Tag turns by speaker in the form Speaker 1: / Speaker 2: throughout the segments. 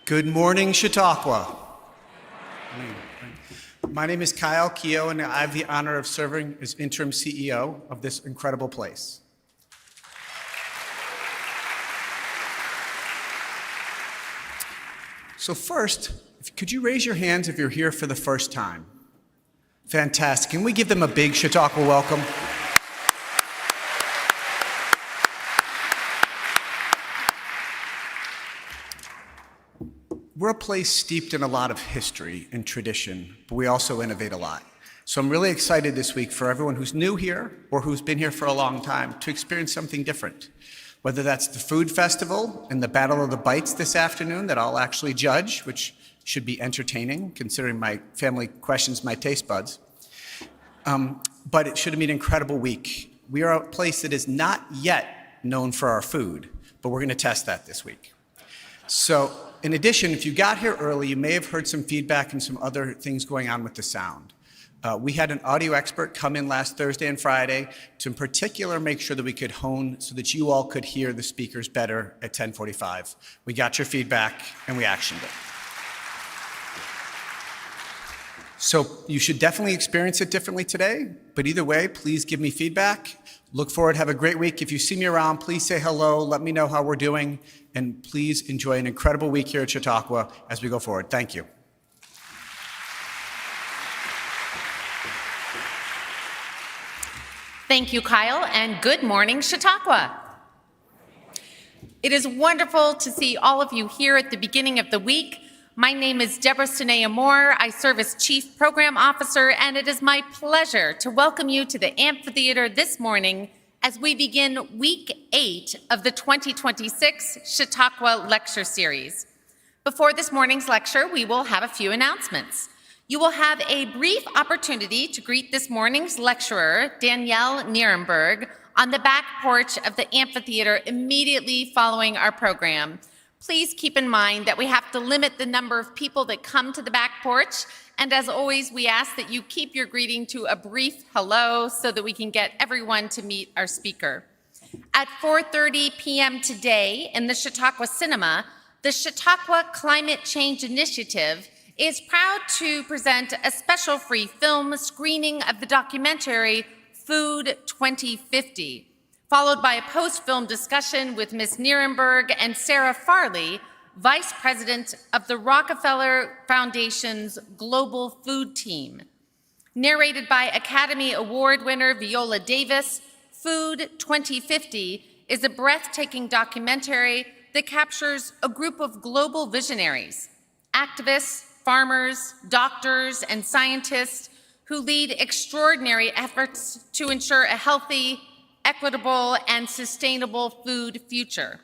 Speaker 1: Good morning, Chautauqua. My name is Kyle Keogh, and I have the honor of serving as interim CEO of this incredible place. So first, could you raise your hands if you're here for the first time? Fantastic. Can we give them a big Chautauqua welcome? We're a place steeped in a lot of history and tradition, but we also innovate a lot. So I'm really excited this week for everyone who's new here or who's been here for a long time to experience something different. Whether that's the food festival and the Battle of the Bites this afternoon that I'll actually judge, which should be entertaining considering my family questions my taste buds. But it should be an incredible week. We are a place that is not yet known for our food, but we're going to test that this week. So in addition, if you got here early, you may have heard some feedback and some other things going on with the sound. We had an audio expert come in last Thursday and Friday to in particular make sure that we could hone so that you all could hear the speakers better at 10:45. We got your feedback and we actioned it. So you should definitely experience it differently today, but either way, please give me feedback. Look forward, have a great week. If you see me around, please say hello, let me know how we're doing, and please enjoy an incredible week here at Chautauqua as we go forward. Thank you.
Speaker 2: Thank you, Kyle, and good morning, Chautauqua. It is wonderful to see all of you here at the beginning of the week. My name is Deborah Sunya Moore. I serve as Chief Program Officer, and it is my pleasure to welcome you to the amphitheater this morning as we begin Week 8 of the 2026 Chautauqua Lecture Series. Before this morning's lecture, we will have a few announcements. You will have a brief opportunity to greet this morning's lecturer, Danielle Nierenberg, on the back porch of the amphitheater immediately following our program. Please keep in mind that we have to limit the number of people that come to the back porch, and as always, we ask that you keep your greeting to a brief hello so that we can get everyone to meet our speaker. At 4:30 p.m. today in the Chautauqua Cinema, the Chautauqua Climate Change Initiative is proud to present a special free film screening of the documentary Food 2050. Followed by a post-film discussion with Ms. Nierenberg and Sarah Farley, Vice President of the Rockefeller Foundation's Global Food Team. Narrated by Academy Award winner Viola Davis, Food 2050 is a breathtaking documentary that captures a group of global visionaries, activists, farmers, doctors, and scientists who lead extraordinary efforts to ensure a healthy, equitable, and sustainable food future.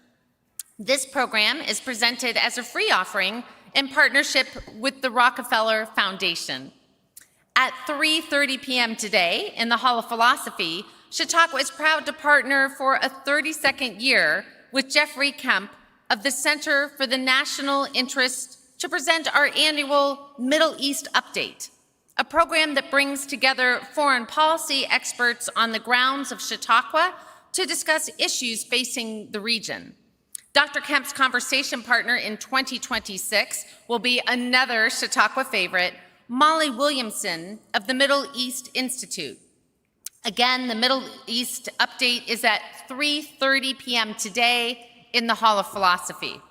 Speaker 2: This program is presented as a free offering in partnership with the Rockefeller Foundation. At 3:30 p.m. today in the Hall of Philosophy, Chautauqua is proud to partner for a 32nd year with Jeffrey Kemp of the Center for the National Interest to present our annual Middle East Update, a program that brings together foreign policy experts on the grounds of Chautauqua to discuss issues facing the region. Dr. Kemp's conversation partner in 2026 will be another Chautauqua favorite, Molly Williamson of the Middle East Institute. Again, the Middle East Update is at 3:30 p.m. today in the Hall of Philosophy.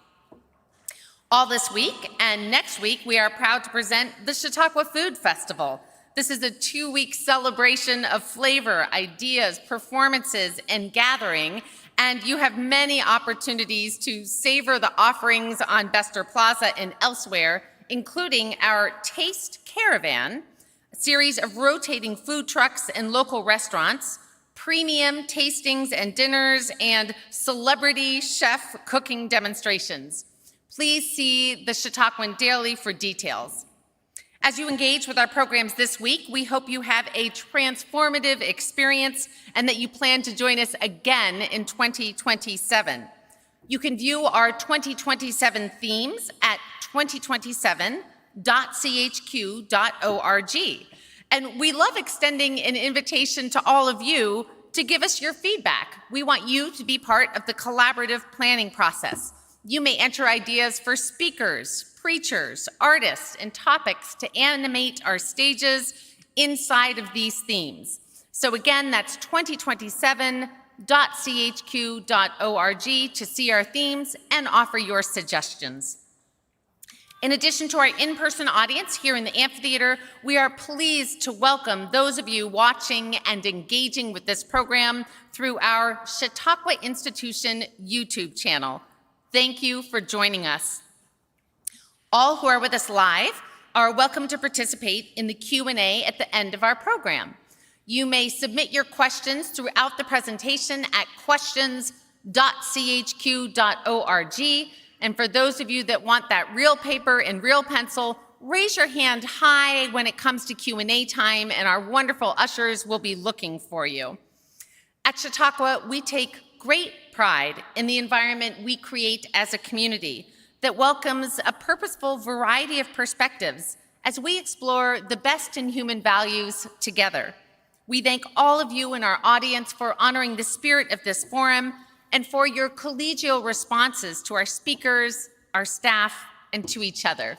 Speaker 2: All this week and next week, we are proud to present the Chautauqua Food Festival. This is a 2-week celebration of flavor, ideas, performances, and gathering, and you have many opportunities to savor the offerings on Bester Plaza and elsewhere, including our Taste Caravan, a series of rotating food trucks and local restaurants, premium tastings and dinners, and celebrity chef cooking demonstrations. Please see the Chautauquan Daily for details. As you engage with our programs this week, we hope you have a transformative experience and that you plan to join us again in 2027. You can view our 2027 themes at 2027.chq.org. And we love extending an invitation to all of you to give us your feedback. We want you to be part of the collaborative planning process. You may enter ideas for speakers, preachers, artists, and topics to animate our stages inside of these themes. So again, that's 2027.chq.org to see our themes and offer your suggestions. In addition to our in-person audience here in the amphitheater, we are pleased to welcome those of you watching and engaging with this program through our Chautauqua Institution YouTube channel. Thank you for joining us. All who are with us live are welcome to participate in the Q&A at the end of our program. You may submit your questions throughout the presentation at questions.chq.org. And for those of you that want that real paper and real pencil, raise your hand high when it comes to Q&A time, and our wonderful ushers will be looking for you. At Chautauqua, we take great pride in the environment we create as a community that welcomes a purposeful variety of perspectives as we explore the best in human values together. We thank all of you in our audience for honoring the spirit of this forum and for your collegial responses to our speakers, our staff, and to each other.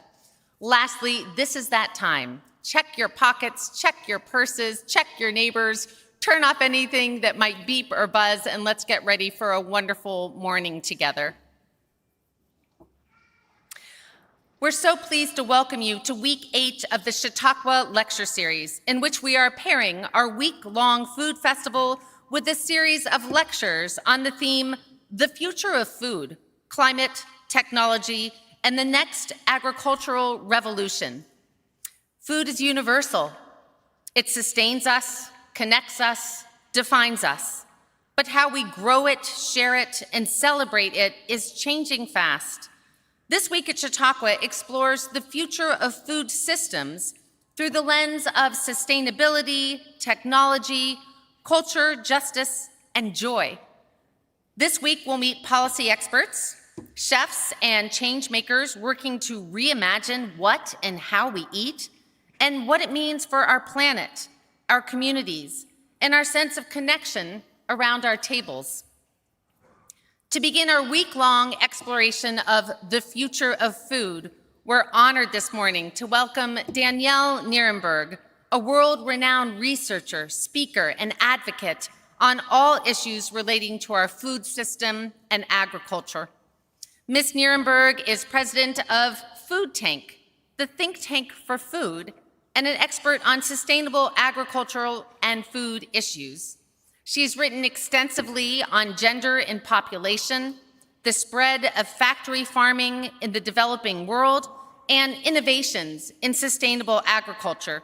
Speaker 2: Lastly, this is that time. Check your pockets, check your purses, check your neighbors, turn off anything that might beep or buzz, and let's get ready for a wonderful morning together. We're so pleased to welcome you to week 8 of the Chautauqua Lecture Series, in which we are pairing our week-long food festival with a series of lectures on the theme, The Future of Food, Climate, Technology, and the Next Agricultural Revolution. Food is universal. It sustains us, connects us, defines us. But how we grow it, share it, and celebrate it is changing fast. This week at Chautauqua explores the future of food systems through the lens of sustainability, technology, culture, justice, and joy. This week, we'll meet policy experts, chefs, and change makers working to reimagine what and how we eat and what it means for our planet, our communities, and our sense of connection around our tables. To begin our week-long exploration of the future of food, we're honored this morning to welcome Danielle Nierenberg, a world-renowned researcher, speaker, and advocate on all issues relating to our food system and agriculture. Ms. Nierenberg is president of Food Tank, the think tank for food, and an expert on sustainable agricultural and food issues. She's written extensively on gender and population, the spread of factory farming in the developing world, and innovations in sustainable agriculture.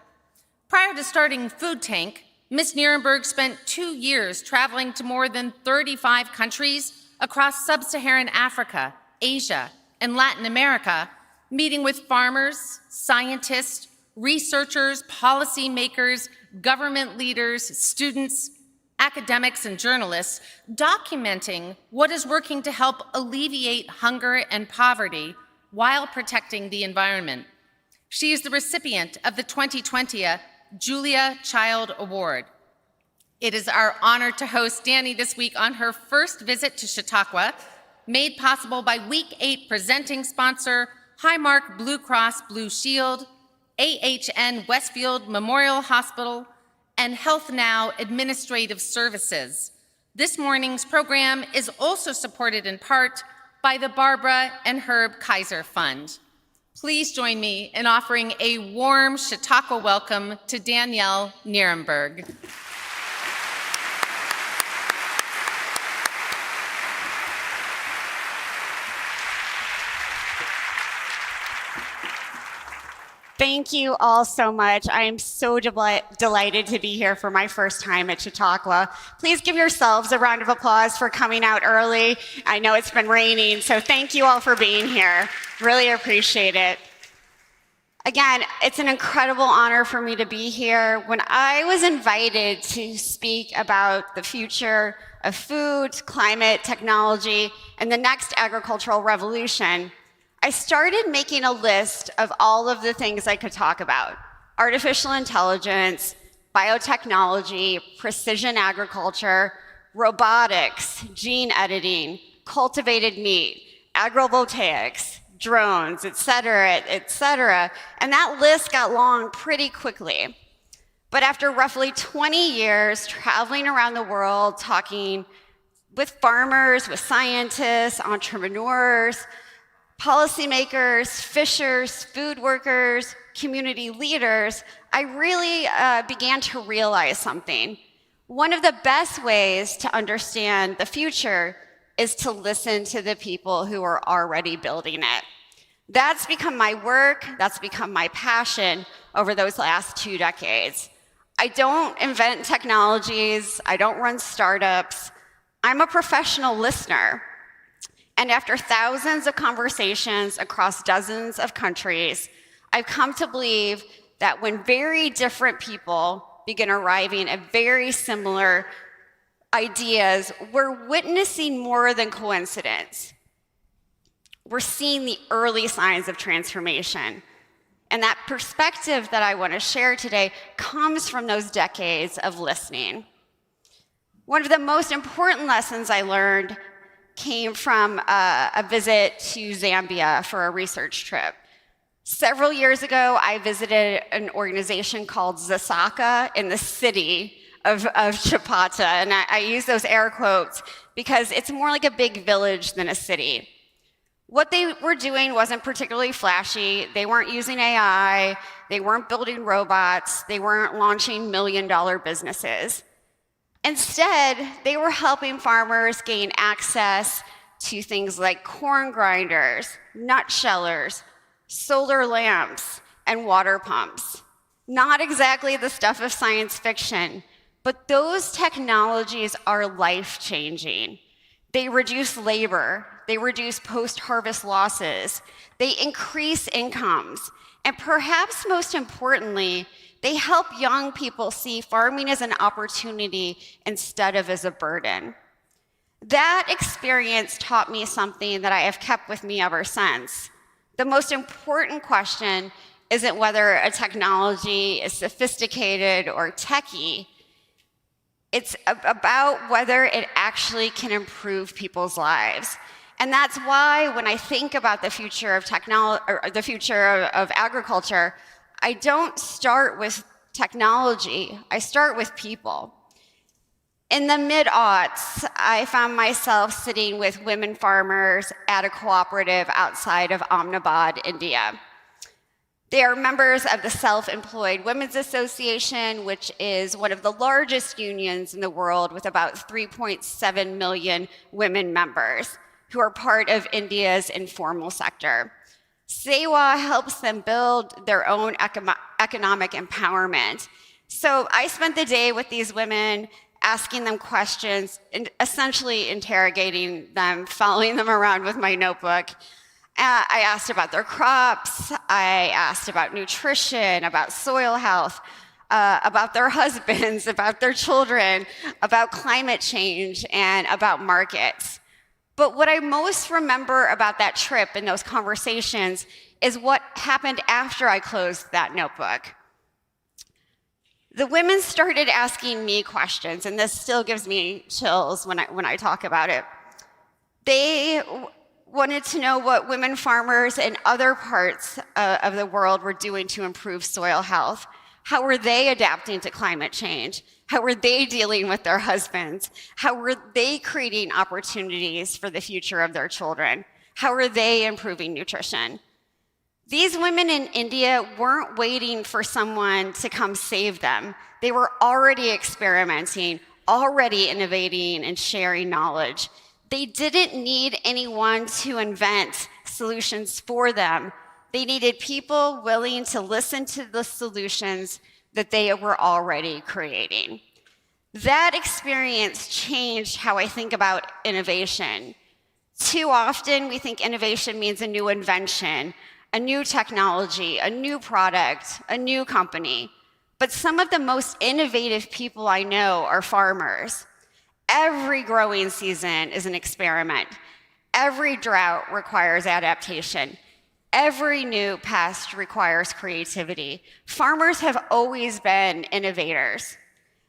Speaker 2: Prior to starting Food Tank, Ms. Nierenberg spent 2 years traveling to more than 35 countries across sub-Saharan Africa, Asia, and Latin America, meeting with farmers, scientists, researchers, policymakers, government leaders, students, academics, and journalists, documenting what is working to help alleviate hunger and poverty while protecting the environment. She is the recipient of the 2020 Julia Child Award. It is our honor to host Dani this week on her first visit to Chautauqua, made possible by Week 8 presenting sponsor, Highmark Blue Cross Blue Shield, AHN Westfield Memorial Hospital, and Health Now Administrative Services. This morning's program is also supported in part by the Barbara and Herb Kaiser Fund. Please join me in offering a warm Chautauqua welcome to Danielle Nierenberg.
Speaker 3: Thank you all so much. I am so delighted to be here for my first time at Chautauqua. Please give yourselves a round of applause for coming out early. I know it's been raining, so thank you all for being here. Really appreciate it. Again, it's an incredible honor for me to be here. When I was invited to speak about the future of food, climate, technology, and the next agricultural revolution, I started making a list of all of the things I could talk about: artificial intelligence, biotechnology, precision agriculture, robotics, gene editing, cultivated meat, agrivoltaics, drones, et cetera, and that list got long pretty quickly. But after roughly 20 years traveling around the world, talking with farmers, with scientists, entrepreneurs, policymakers, fishers, food workers, community leaders, I really began to realize something. One of the best ways to understand the future is to listen to the people who are already building it. That's become my work, that's become my passion over those last 2 decades. I don't invent technologies, I don't run startups, I'm a professional listener. And after thousands of conversations across dozens of countries, I've come to believe that when very different people begin arriving at very similar ideas, we're witnessing more than coincidence. We're seeing the early signs of transformation. And that perspective that I want to share today comes from those decades of listening. One of the most important lessons I learned came from a visit to Zambia for a research trip. Several years ago, I visited an organization called Zasaka in the city of Chautauqua, and I use those air quotes because it's more like a big village than a city. What they were doing wasn't particularly flashy. They weren't using AI, they weren't building robots, they weren't launching million-dollar businesses. Instead, they were helping farmers gain access to things like corn grinders, nut shellers, solar lamps, and water pumps. Not exactly the stuff of science fiction, but those technologies are life-changing. They reduce labor, they reduce post-harvest losses, they increase incomes, and perhaps most importantly, they help young people see farming as an opportunity instead of as a burden. That experience taught me something that I have kept with me ever since. The most important question isn't whether a technology is sophisticated or techy. It's about whether it actually can improve people's lives. And that's why when I think about the future of technology, or the future of agriculture, I don't start with technology, I start with people. In the mid-aughts, I found myself sitting with women farmers at a cooperative outside of Ahmedabad, India. They are members of the Self-Employed Women's Association, which is one of the largest unions in the world with about 3.7 million women members who are part of India's informal sector. Sewa helps them build their own economic empowerment. So I spent the day with these women, asking them questions, and essentially interrogating them, following them around with my notebook. I asked about their crops, I asked about nutrition, about soil health, about their husbands, about their children, about climate change, and about markets. But what I most remember about that trip and those conversations is what happened after I closed that notebook. The women started asking me questions, and this still gives me chills when I talk about it. They wanted to know what women farmers in other parts of the world were doing to improve soil health. How were they adapting to climate change? How were they dealing with their husbands? How were they creating opportunities for the future of their children? How were they improving nutrition? These women in India weren't waiting for someone to come save them. They were already experimenting, already innovating and sharing knowledge. They didn't need anyone to invent solutions for them. They needed people willing to listen to the solutions that they were already creating. That experience changed how I think about innovation. Too often, we think innovation means a new invention, a new technology, a new product, a new company. But some of the most innovative people I know are farmers. Every growing season is an experiment. Every drought requires adaptation. Every new pest requires creativity. Farmers have always been innovators.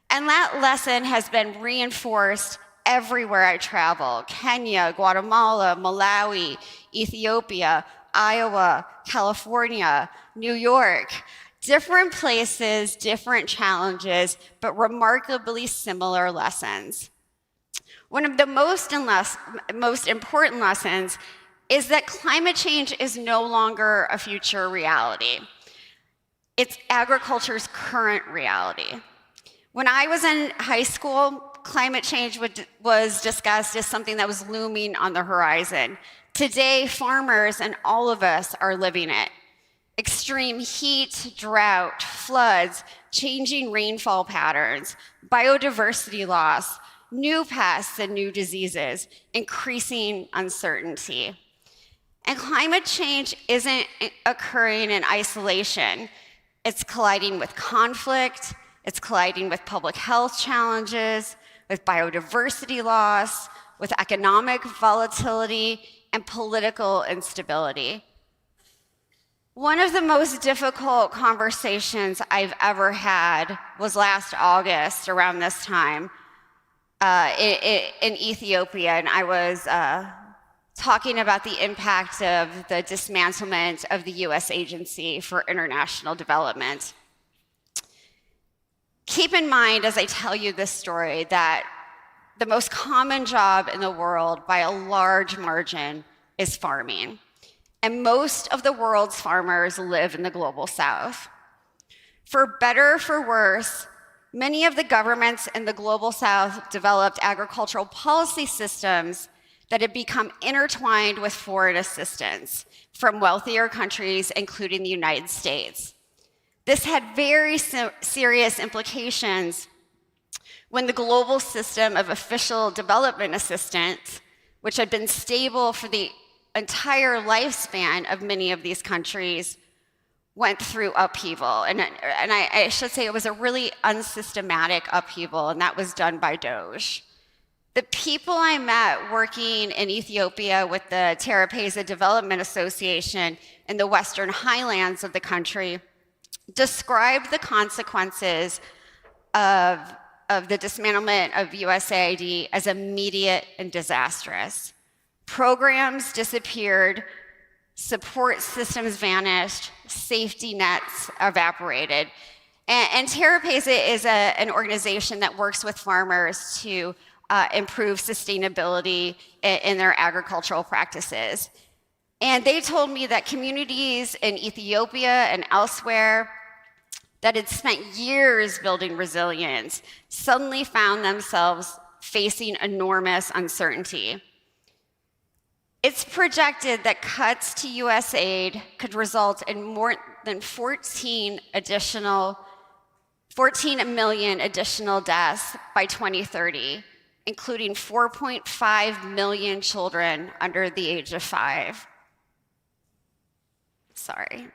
Speaker 3: And that lesson has been reinforced everywhere I travel: Kenya, Guatemala, Malawi, Ethiopia, Iowa, California, New York. Different places, different challenges, but remarkably similar lessons. One of the most important lessons is that climate change is no longer a future reality. It's agriculture's current reality. When I was in high school, climate change was discussed as something that was looming on the horizon. Today, farmers and all of us are living it. Extreme heat, drought, floods, changing rainfall patterns, biodiversity loss, new pests and new diseases, increasing uncertainty. And climate change isn't occurring in isolation. It's colliding with conflict, it's colliding with public health challenges, with biodiversity loss, with economic volatility, and political instability. One of the most difficult conversations I've ever had was last August around this time in Ethiopia, and I was talking about the impact of the dismantlement of the US Agency for International Development. Keep in mind as I tell you this story that the most common job in the world by a large margin is farming. And most of the world's farmers live in the global south. For better or for worse, many of the governments in the global south developed agricultural policy systems that had become intertwined with foreign assistance from wealthier countries, including the United States. This had very serious implications when the global system of official development assistance, which had been stable for the entire lifespan of many of these countries, went through upheaval. And I should say it was a really unsystematic upheaval, and that was done by Doge. The people I met working in Ethiopia with the Terapeza Development Association in the Western Highlands of the country described the consequences of the dismantlement of USAID as immediate and disastrous. Programs disappeared, support systems vanished, safety nets evaporated. And Terapeza is an organization that works with farmers to improve sustainability in their agricultural practices. And they told me that communities in Ethiopia and elsewhere that had spent years building resilience suddenly found themselves facing enormous uncertainty. It's projected that cuts to US aid could result in more than 14 million additional deaths by 2030, including 4.5 million children under the age of 5. Sorry.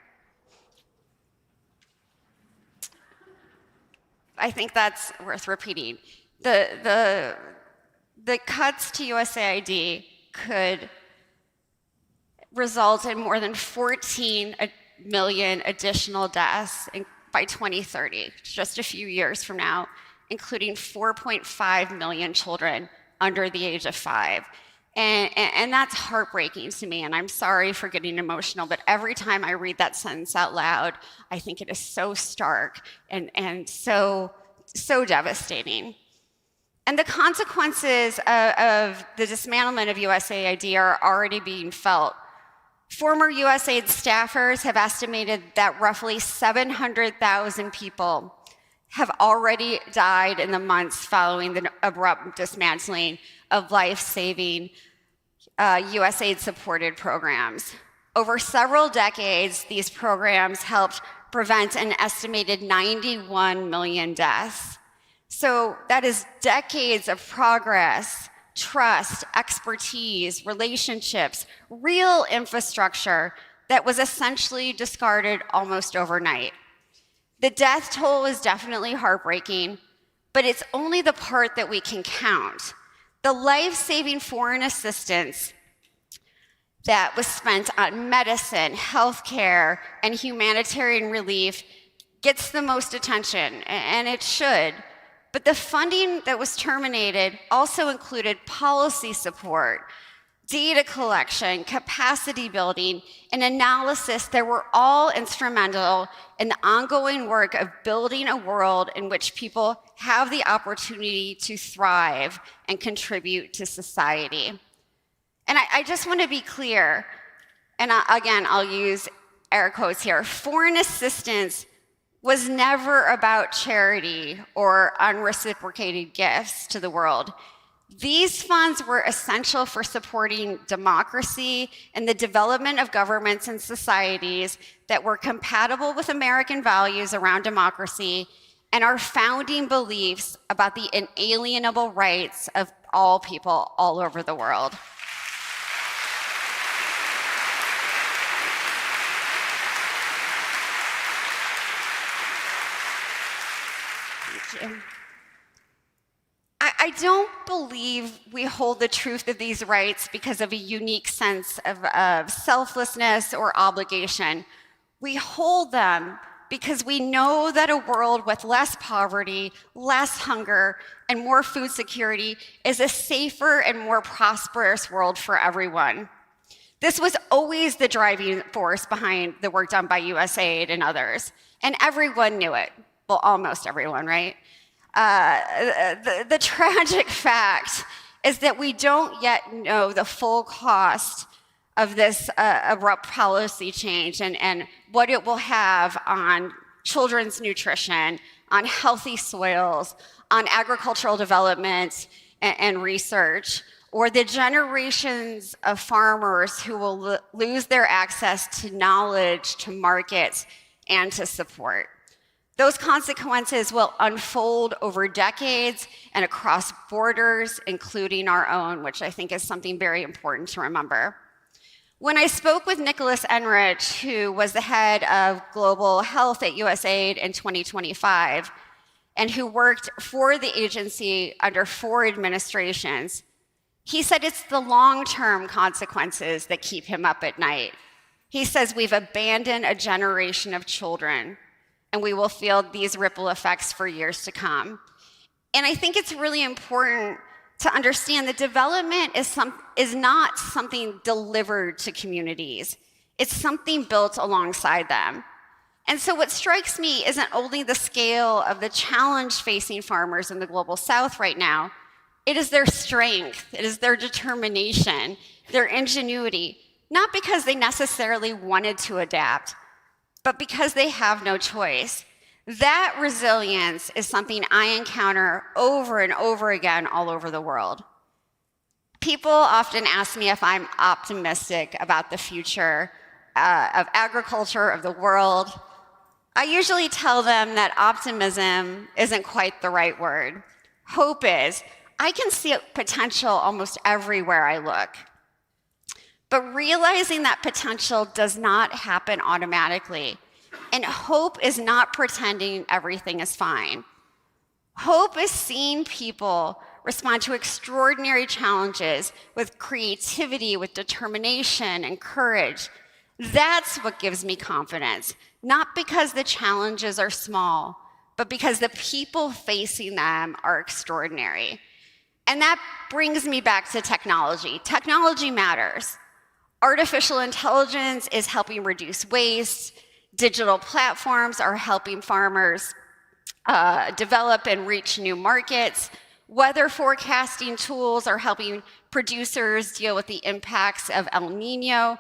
Speaker 3: I think that's worth repeating. The cuts to USAID could result in more than 14 million additional deaths by 2030, just a few years from now, including 4.5 million children under the age of 5. And that's heartbreaking to me, and I'm sorry for getting emotional, but every time I read that sentence out loud, I think it is so stark and so devastating. And the consequences of the dismantlement of USAID are already being felt. Former USAID staffers have estimated that roughly 700,000 people have already died in the months following the abrupt dismantling of life-saving USAID-supported programs. Over several decades, these programs helped prevent an estimated 91 million deaths. So that is decades of progress, trust, expertise, relationships, real infrastructure that was essentially discarded almost overnight. The death toll is definitely heartbreaking, but it's only the part that we can count. The life-saving foreign assistance that was spent on medicine, healthcare, and humanitarian relief gets the most attention, and it should. But the funding that was terminated also included policy support, data collection, capacity building, and analysis that were all instrumental in the ongoing work of building a world in which people have the opportunity to thrive and contribute to society. And I just want to be clear, and again, I'll use air quotes here, foreign assistance was never about charity or unreciprocated gifts to the world. These funds were essential for supporting democracy and the development of governments and societies that were compatible with American values around democracy and our founding beliefs about the inalienable rights of all people all over the world. I don't believe we hold the truth of these rights because of a unique sense of selflessness or obligation. We hold them because we know that a world with less poverty, less hunger, and more food security is a safer and more prosperous world for everyone. This was always the driving force behind the work done by USAID and others, and everyone knew it. Well, almost everyone, right? The tragic fact is that we don't yet know the full cost of this abrupt policy change and what it will have on children's nutrition, on healthy soils, on agricultural development and research, or the generations of farmers who will lose their access to knowledge, to markets, and to support. Those consequences will unfold over decades and across borders, including our own, which I think is something very important to remember. When I spoke with Nicholas Enrich, who was the head of global health at USAID in 2025, and who worked for the agency under 4 administrations, he said it's the long-term consequences that keep him up at night. He says we've abandoned a generation of children, and we will feel these ripple effects for years to come. And I think it's really important to understand that development is not something delivered to communities. It's something built alongside them. And so what strikes me isn't only the scale of the challenge facing farmers in the global South right now, it is their strength, it is their determination, their ingenuity, not because they necessarily wanted to adapt, but because they have no choice. That resilience is something I encounter over and over again all over the world. People often ask me if I'm optimistic about the future of agriculture, of the world. I usually tell them that optimism isn't quite the right word. Hope is. I can see potential almost everywhere I look. But realizing that potential does not happen automatically. And hope is not pretending everything is fine. Hope is seeing people respond to extraordinary challenges with creativity, with determination and courage. That's what gives me confidence, not because the challenges are small, but because the people facing them are extraordinary. And that brings me back to technology. Technology matters. Artificial intelligence is helping reduce waste. Digital platforms are helping farmers develop and reach new markets. Weather forecasting tools are helping producers deal with the impacts of El Nino.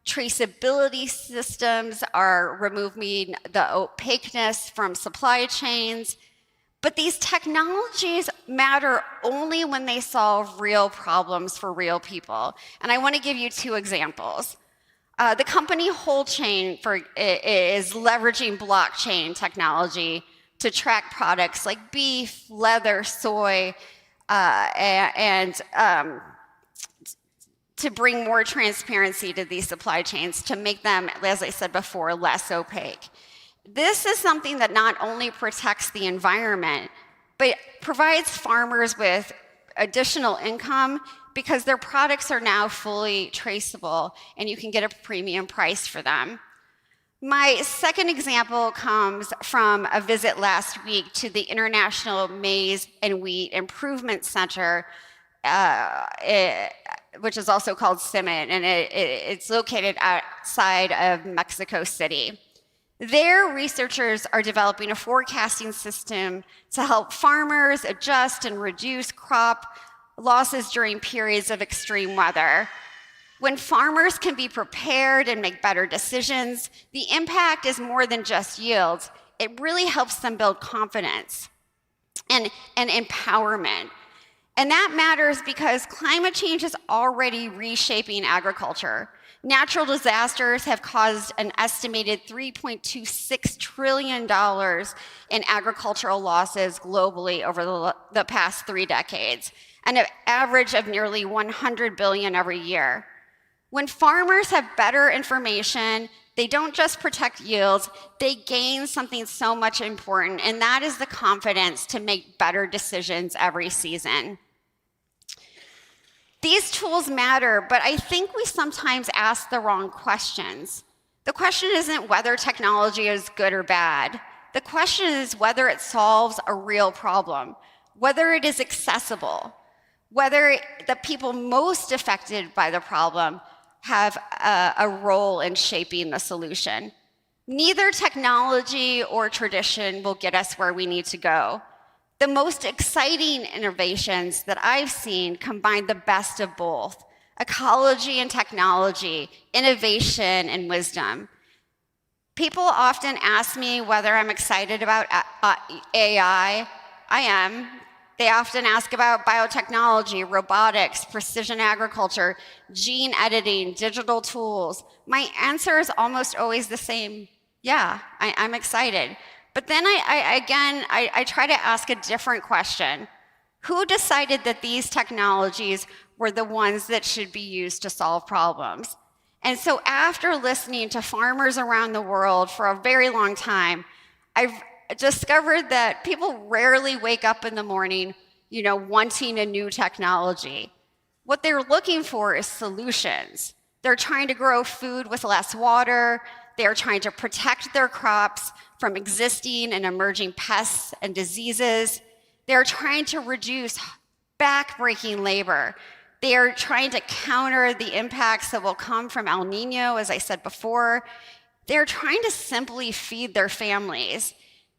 Speaker 3: Traceability systems are removing the opaqueness from supply chains. But these technologies matter only when they solve real problems for real people. And I want to give you 2 examples. The company WholeChain is leveraging blockchain technology to track products like beef, leather, soy, and to bring more transparency to these supply chains, to make them, as I said before, less opaque. This is something that not only protects the environment, but provides farmers with additional income because their products are now fully traceable and you can get a premium price for them. My second example comes from a visit last week to the International Maize and Wheat Improvement Center, which is also called CIMMIT, and it's located outside of Mexico City. Their researchers are developing a forecasting system to help farmers adjust and reduce crop losses during periods of extreme weather. When farmers can be prepared and make better decisions, the impact is more than just yields. It really helps them build confidence and empowerment. And that matters because climate change is already reshaping agriculture. Natural disasters have caused an estimated $3.26 trillion in agricultural losses globally over the past 3 decades, and an average of nearly 100 billion every year. When farmers have better information, they don't just protect yields, they gain something so much important, and that is the confidence to make better decisions every season. These tools matter, but I think we sometimes ask the wrong questions. The question isn't whether technology is good or bad. The question is whether it solves a real problem, whether it is accessible, whether the people most affected by the problem have a role in shaping the solution. Neither technology or tradition will get us where we need to go. The most exciting innovations that I've seen combine the best of both: ecology and technology, innovation and wisdom. People often ask me whether I'm excited about AI. I am. They often ask about biotechnology, robotics, precision agriculture, gene editing, digital tools. My answer is almost always the same: yeah, I'm excited. But then I try to ask a different question. Who decided that these technologies were the ones that should be used to solve problems? And so after listening to farmers around the world for a very long time, I've discovered that people rarely wake up in the morning, wanting a new technology. What they're looking for is solutions. They're trying to grow food with less water. They're trying to protect their crops from existing and emerging pests and diseases. They're trying to reduce backbreaking labor. They are trying to counter the impacts that will come from El Nino, as I said before. They're trying to simply feed their families.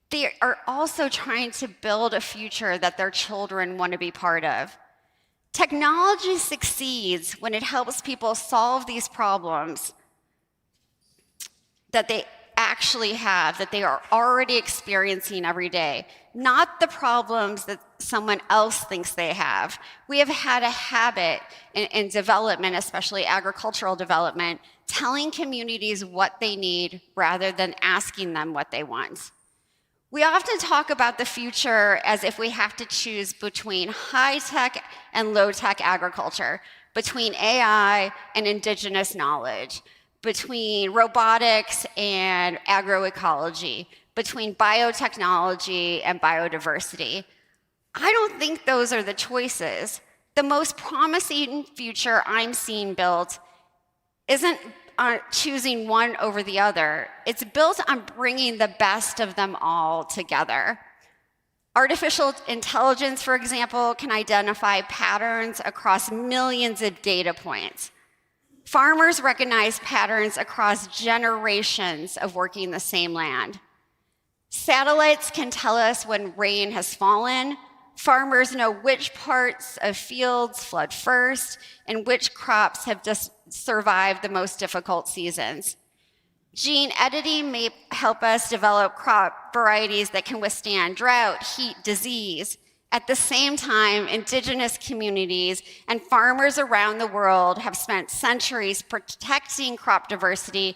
Speaker 3: They are also trying to build a future that their children want to be part of. Technology succeeds when it helps people solve these problems that they actually have, that they are already experiencing every day, not the problems that someone else thinks they have. We have had a habit in development, especially agricultural development, telling communities what they need rather than asking them what they want. We often talk about the future as if we have to choose between high-tech and low-tech agriculture, between AI and indigenous knowledge, between robotics and agroecology, between biotechnology and biodiversity. I don't think those are the choices. The most promising future I'm seeing built isn't choosing one over the other. It's built on bringing the best of them all together. Artificial intelligence, for example, can identify patterns across millions of data points. Farmers recognize patterns across generations of working the same land. Satellites can tell us when rain has fallen. Farmers know which parts of fields flood first and which crops have just survived the most difficult seasons. Gene editing may help us develop crop varieties that can withstand drought, heat, disease. At the same time, indigenous communities and farmers around the world have spent centuries protecting crop diversity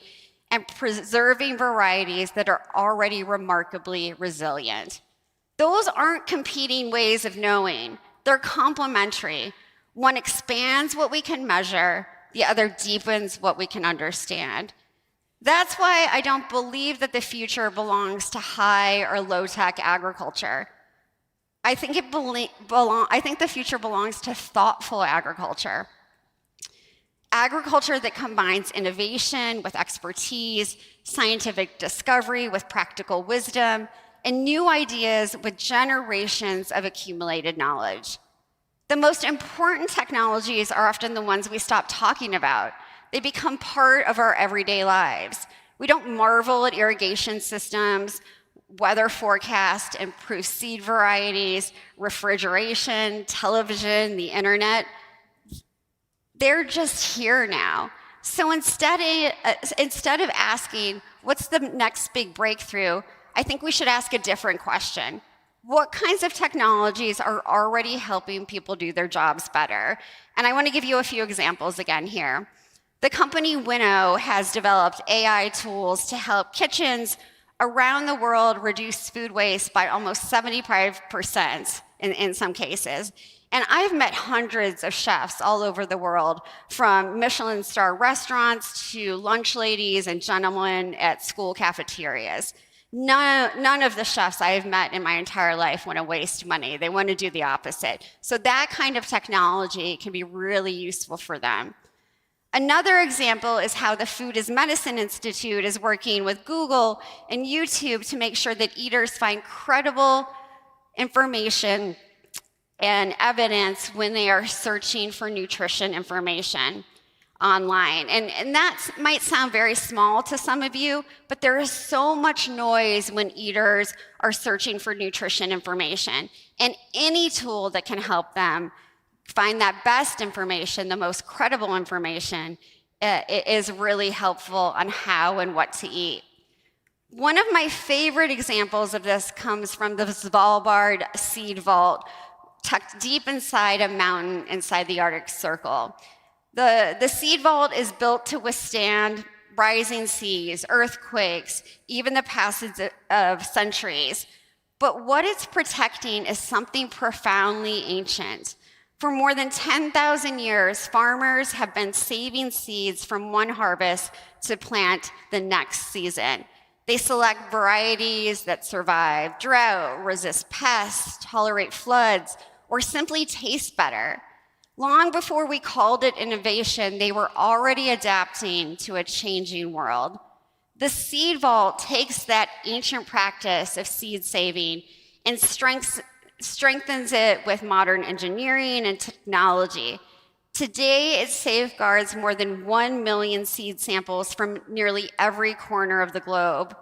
Speaker 3: and preserving varieties that are already remarkably resilient. Those aren't competing ways of knowing. They're complementary. One expands what we can measure, the other deepens what we can understand. That's why I don't believe that the future belongs to high or low-tech agriculture. I think the future belongs to thoughtful agriculture. Agriculture that combines innovation with expertise, scientific discovery with practical wisdom, and new ideas with generations of accumulated knowledge. The most important technologies are often the ones we stop talking about. They become part of our everyday lives. We don't marvel at irrigation systems, weather forecast, improved seed varieties, refrigeration, television, the internet. They're just here now. So instead of asking, what's the next big breakthrough, I think we should ask a different question. What kinds of technologies are already helping people do their jobs better? And I want to give you a few examples again here. The company Winnow has developed AI tools to help kitchens around the world reduce food waste by almost 75% in some cases. And I've met hundreds of chefs all over the world, from Michelin star restaurants to lunch ladies and gentlemen at school cafeterias. None of the chefs I have met in my entire life want to waste money. They want to do the opposite. So that kind of technology can be really useful for them. Another example is how the Food is Medicine Institute is working with Google and YouTube to make sure that eaters find credible information and evidence when they are searching for nutrition information online. And that might sound very small to some of you, but there is so much noise when eaters are searching for nutrition information. And any tool that can help them find that best information, the most credible information, is really helpful on how and what to eat. One of my favorite examples of this comes from the Svalbard seed vault, tucked deep inside a mountain inside the Arctic Circle. The seed vault is built to withstand rising seas, earthquakes, even the passage of centuries. But what it's protecting is something profoundly ancient. For more than 10,000 years, farmers have been saving seeds from one harvest to plant the next season. They select varieties that survive drought, resist pests, tolerate floods, or simply taste better. Long before we called it innovation, they were already adapting to a changing world. The seed vault takes that ancient practice of seed saving and strengthens it with modern engineering and technology. Today, it safeguards more than 1 million seed samples from nearly every corner of the globe,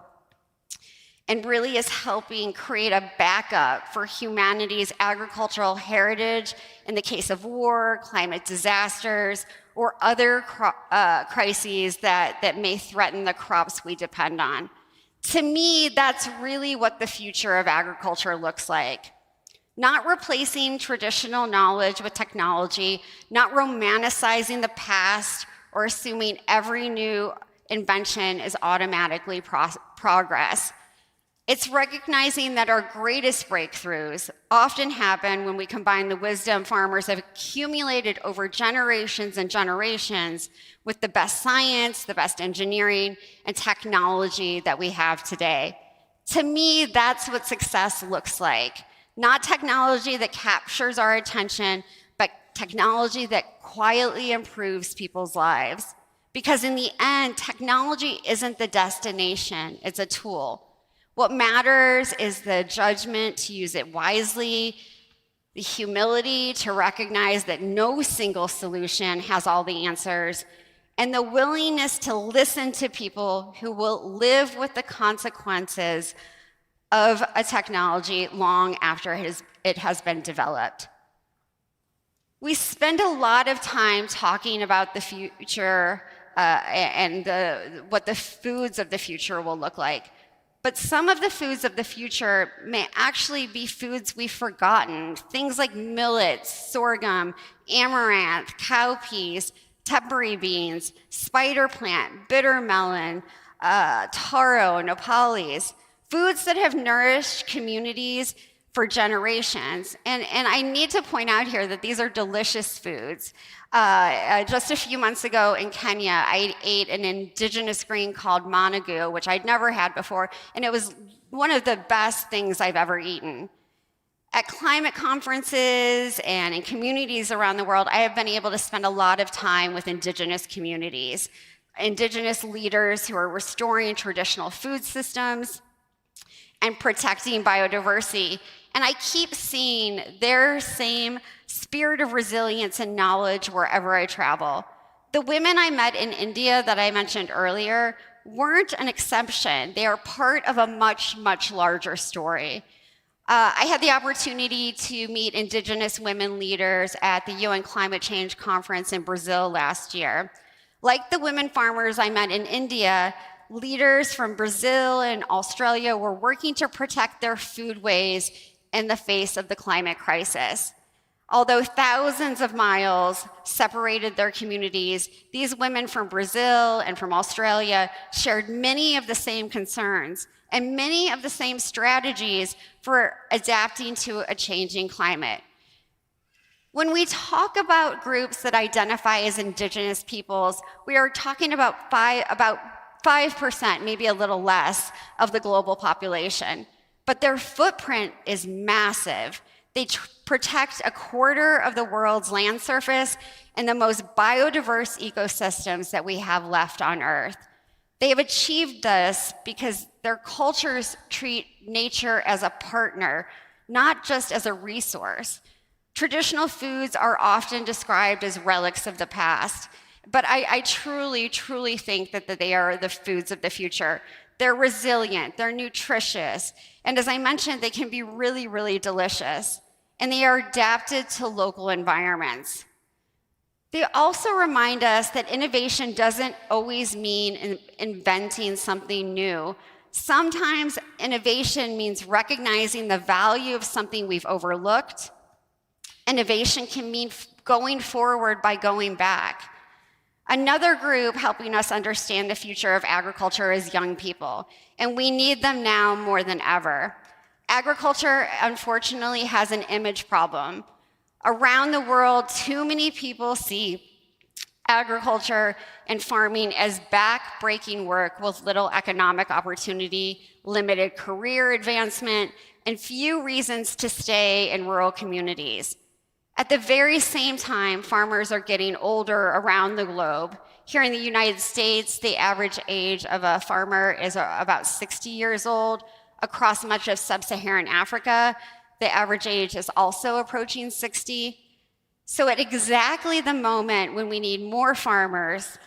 Speaker 3: and really is helping create a backup for humanity's agricultural heritage in the case of war, climate disasters, or other crises that may threaten the crops we depend on. To me, that's really what the future of agriculture looks like. Not replacing traditional knowledge with technology, not romanticizing the past or assuming every new invention is automatically progress. It's recognizing that our greatest breakthroughs often happen when we combine the wisdom farmers have accumulated over generations and generations with the best science, the best engineering, and technology that we have today. To me, that's what success looks like. Not technology that captures our attention, but technology that quietly improves people's lives. Because in the end, technology isn't the destination, it's a tool. What matters is the judgment to use it wisely, the humility to recognize that no single solution has all the answers, and the willingness to listen to people who will live with the consequences of a technology long after it has been developed. We spend a lot of time talking about the future and what the foods of the future will look like. But some of the foods of the future may actually be foods we've forgotten. Things like millets, sorghum, amaranth, cowpeas, tepary beans, spider plant, bitter melon, taro, nopales. Foods that have nourished communities for generations. And I need to point out here that these are delicious foods. Just a few months ago in Kenya, I ate an indigenous green called managu, which I'd never had before, and it was one of the best things I've ever eaten. At climate conferences and in communities around the world, I have been able to spend a lot of time with indigenous communities, indigenous leaders who are restoring traditional food systems and protecting biodiversity. And I keep seeing their same spirit of resilience and knowledge wherever I travel. The women I met in India that I mentioned earlier weren't an exception. They are part of a much, much larger story. I had the opportunity to meet indigenous women leaders at the UN Climate Change Conference in Brazil last year. Like the women farmers I met in India, leaders from Brazil and Australia were working to protect their foodways in the face of the climate crisis. Although thousands of miles separated their communities, these women from Brazil and from Australia shared many of the same concerns and many of the same strategies for adapting to a changing climate. When we talk about groups that identify as indigenous peoples, we are talking about 5%, maybe a little less, of the global population. But their footprint is massive. They protect a quarter of the world's land surface and the most biodiverse ecosystems that we have left on Earth. They have achieved this because their cultures treat nature as a partner, not just as a resource. Traditional foods are often described as relics of the past, but I truly, truly think that they are the foods of the future. They're resilient, they're nutritious, and as I mentioned, they can be really, really delicious, and they are adapted to local environments. They also remind us that innovation doesn't always mean inventing something new. Sometimes innovation means recognizing the value of something we've overlooked. Innovation can mean going forward by going back. Another group helping us understand the future of agriculture is young people, and we need them now more than ever. Agriculture, unfortunately, has an image problem. Around the world, too many people see agriculture and farming as back-breaking work with little economic opportunity, limited career advancement, and few reasons to stay in rural communities. At the very same time, farmers are getting older around the globe. Here in the United States, the average age of a farmer is about 60 years old. Across much of sub-Saharan Africa, the average age is also approaching 60. So at exactly the moment when we need more farmers,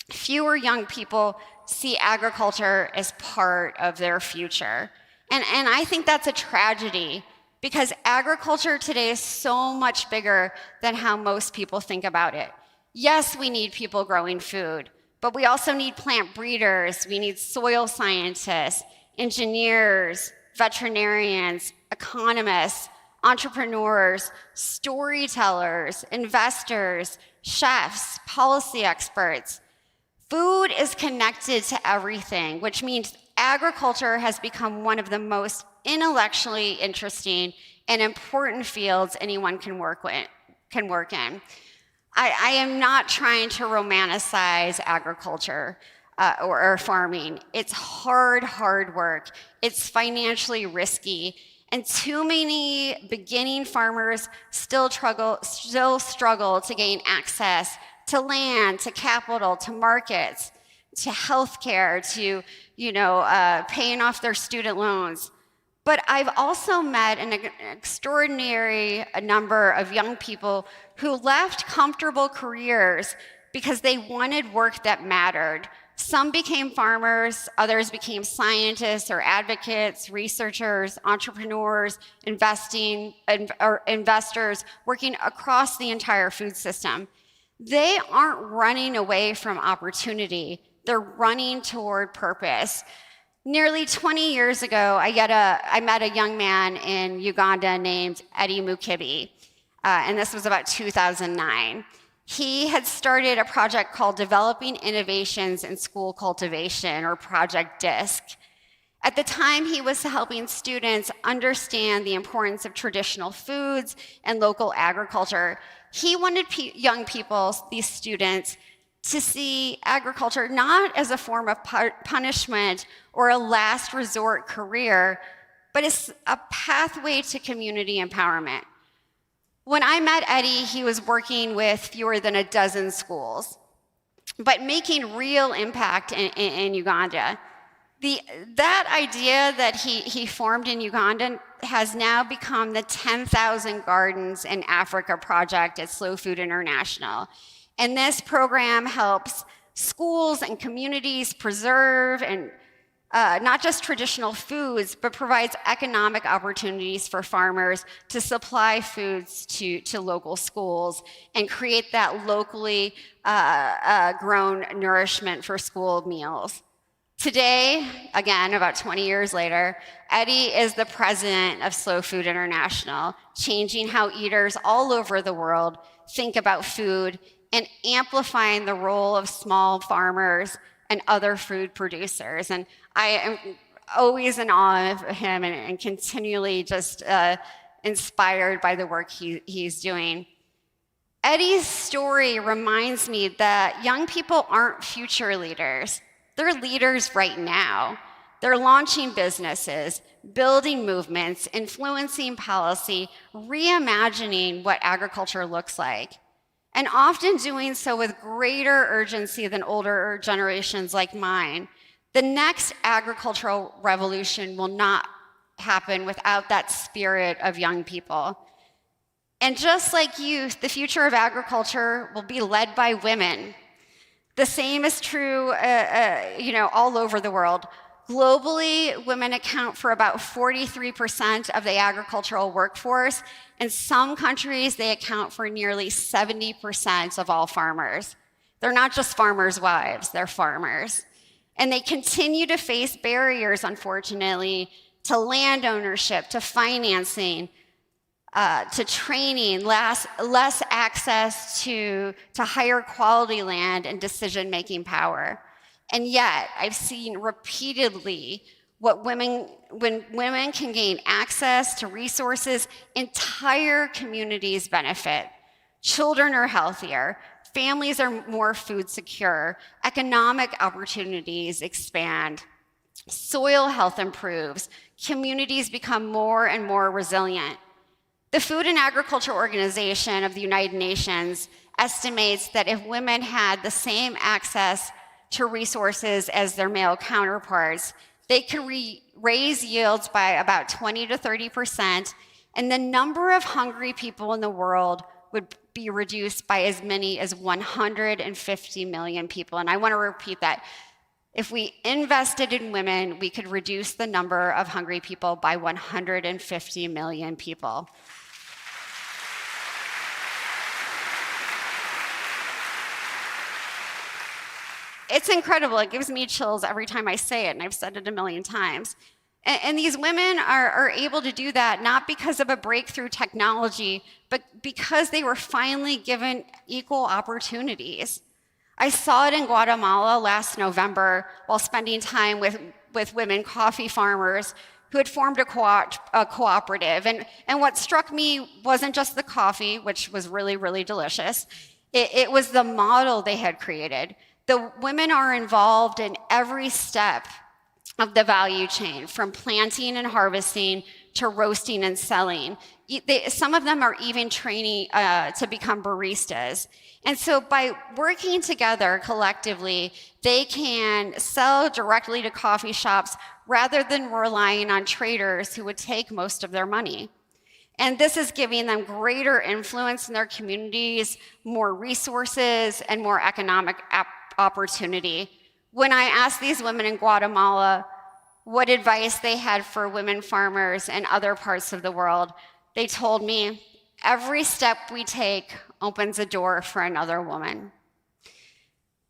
Speaker 3: fewer young people see agriculture as part of their future. And I think that's a tragedy, because agriculture today is so much bigger than how most people think about it. Yes, we need people growing food, but we also need plant breeders, we need soil scientists, engineers, veterinarians, economists, entrepreneurs, storytellers, investors, chefs, policy experts. Food is connected to everything, which means agriculture has become one of the most intellectually interesting and important fields anyone can work in. I am not trying to romanticize agriculture or farming. It's hard work. It's financially risky. And too many beginning farmers still struggle to gain access to land, to capital, to markets, to healthcare, to paying off their student loans. But I've also met an extraordinary number of young people who left comfortable careers because they wanted work that mattered. Some became farmers, others became scientists or advocates, researchers, entrepreneurs, investors working across the entire food system. They aren't running away from opportunity, they're running toward purpose. Nearly 20 years ago, I met a young man in Uganda named Eddie Mukibi, and this was about 2009. He had started a project called Developing Innovations in School Cultivation, or Project DISC. At the time, he was helping students understand the importance of traditional foods and local agriculture. He wanted young people, these students, to see agriculture not as a form of punishment or a last resort career, but it's a pathway to community empowerment. When I met Eddie, he was working with fewer than a dozen schools, but making real impact in Uganda. That idea that he formed in Uganda has now become the 10,000 Gardens in Africa project at Slow Food International. And this program helps schools and communities preserve and not just traditional foods, but provides economic opportunities for farmers to supply foods to local schools and create that locally grown nourishment for school meals. Today, again, about 20 years later, Eddie is the president of Slow Food International, changing how eaters all over the world think about food and amplifying the role of small farmers and other food producers. And I am always in awe of him and continually just inspired by the work he's doing. Eddie's story reminds me that young people aren't future leaders. They're leaders right now. They're launching businesses, building movements, influencing policy, reimagining what agriculture looks like, and often doing so with greater urgency than older generations like mine. The next agricultural revolution will not happen without that spirit of young people. And just like youth, the future of agriculture will be led by women. The same is true all over the world. Globally, women account for about 43% of the agricultural workforce. In some countries, they account for nearly 70% of all farmers. They're not just farmers' wives, they're farmers. And they continue to face barriers, unfortunately, to land ownership, to financing, to training, less access to higher quality land and decision-making power. And yet, I've seen repeatedly when women can gain access to resources, entire communities benefit. Children are healthier, families are more food secure, economic opportunities expand, soil health improves, communities become more and more resilient. The Food and Agriculture Organization of the United Nations estimates that if women had the same access to resources as their male counterparts, they could raise yields by about 20 to 30%, and the number of hungry people in the world would be reduced by as many as 150 million people. And I want to repeat that. If we invested in women, we could reduce the number of hungry people by 150 million people. It's incredible. It gives me chills every time I say it, and I've said it a million times. And these women are able to do that not because of a breakthrough technology, but because they were finally given equal opportunities. I saw it in Guatemala last November while spending time with women coffee farmers who had formed a cooperative. And what struck me wasn't just the coffee, which was really, really delicious. It was the model they had created. The women are involved in every step of the value chain, from planting and harvesting to roasting and selling. Some of them are even training to become baristas. And so by working together collectively, they can sell directly to coffee shops rather than relying on traders who would take most of their money. And this is giving them greater influence in their communities, more resources, and more economic opportunity. When I asked these women in Guatemala what advice they had for women farmers in other parts of the world, they told me, every step we take opens a door for another woman.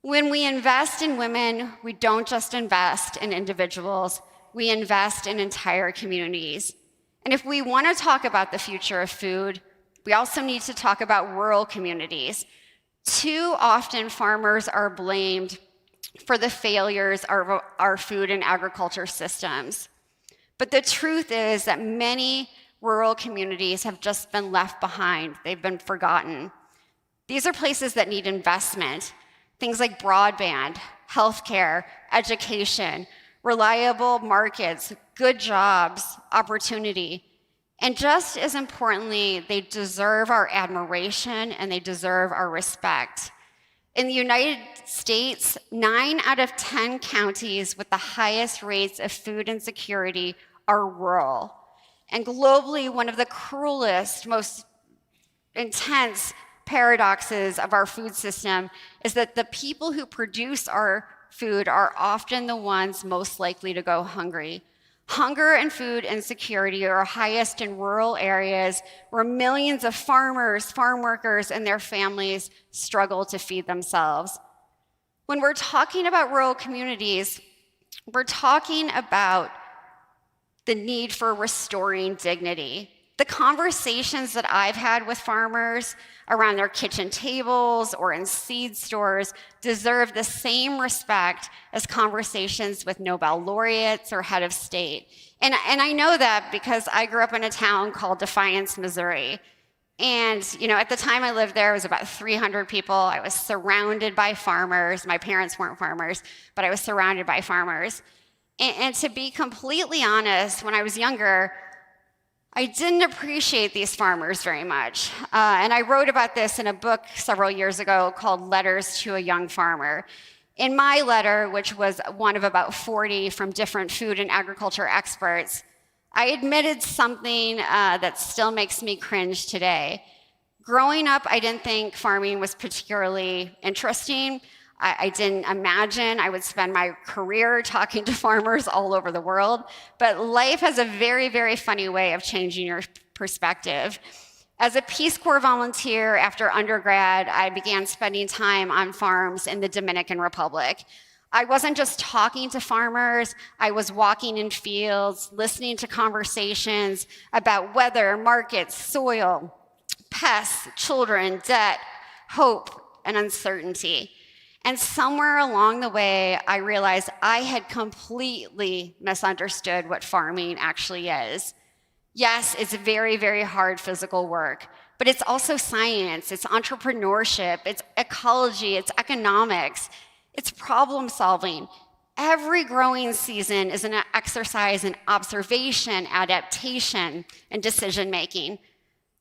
Speaker 3: When we invest in women, we don't just invest in individuals, we invest in entire communities. And if we want to talk about the future of food, we also need to talk about rural communities. Too often, farmers are blamed for the failures of our food and agriculture systems. But the truth is that many rural communities have just been left behind. They've been forgotten. These are places that need investment, things like broadband, healthcare, education, reliable markets, good jobs, opportunity. And just as importantly, they deserve our admiration and they deserve our respect. In the United States, 9 out of 10 counties with the highest rates of food insecurity are rural. And globally, one of the cruelest, most intense paradoxes of our food system is that the people who produce our food are often the ones most likely to go hungry. Hunger and food insecurity are highest in rural areas where millions of farmers, farm workers, and their families struggle to feed themselves. When we're talking about rural communities, we're talking about the need for restoring dignity. The conversations that I've had with farmers around their kitchen tables or in seed stores deserve the same respect as conversations with Nobel laureates or head of state. And I know that because I grew up in a town called Defiance, Missouri. And at the time I lived there, it was about 300 people. I was surrounded by farmers. My parents weren't farmers, but I was surrounded by farmers. And to be completely honest, when I was younger, I didn't appreciate these farmers very much. And I wrote about this in a book several years ago called Letters to a Young Farmer. In my letter, which was one of about 40 from different food and agriculture experts, I admitted something that still makes me cringe today. Growing up, I didn't think farming was particularly interesting. I didn't imagine I would spend my career talking to farmers all over the world, but life has a very, very funny way of changing your perspective. As a Peace Corps volunteer after undergrad, I began spending time on farms in the Dominican Republic. I wasn't just talking to farmers, I was walking in fields, listening to conversations about weather, markets, soil, pests, children, debt, hope, and uncertainty. And somewhere along the way, I realized I had completely misunderstood what farming actually is. Yes, it's very, very hard physical work, but it's also science, it's entrepreneurship, it's ecology, it's economics, it's problem solving. Every growing season is an exercise in observation, adaptation, and decision making.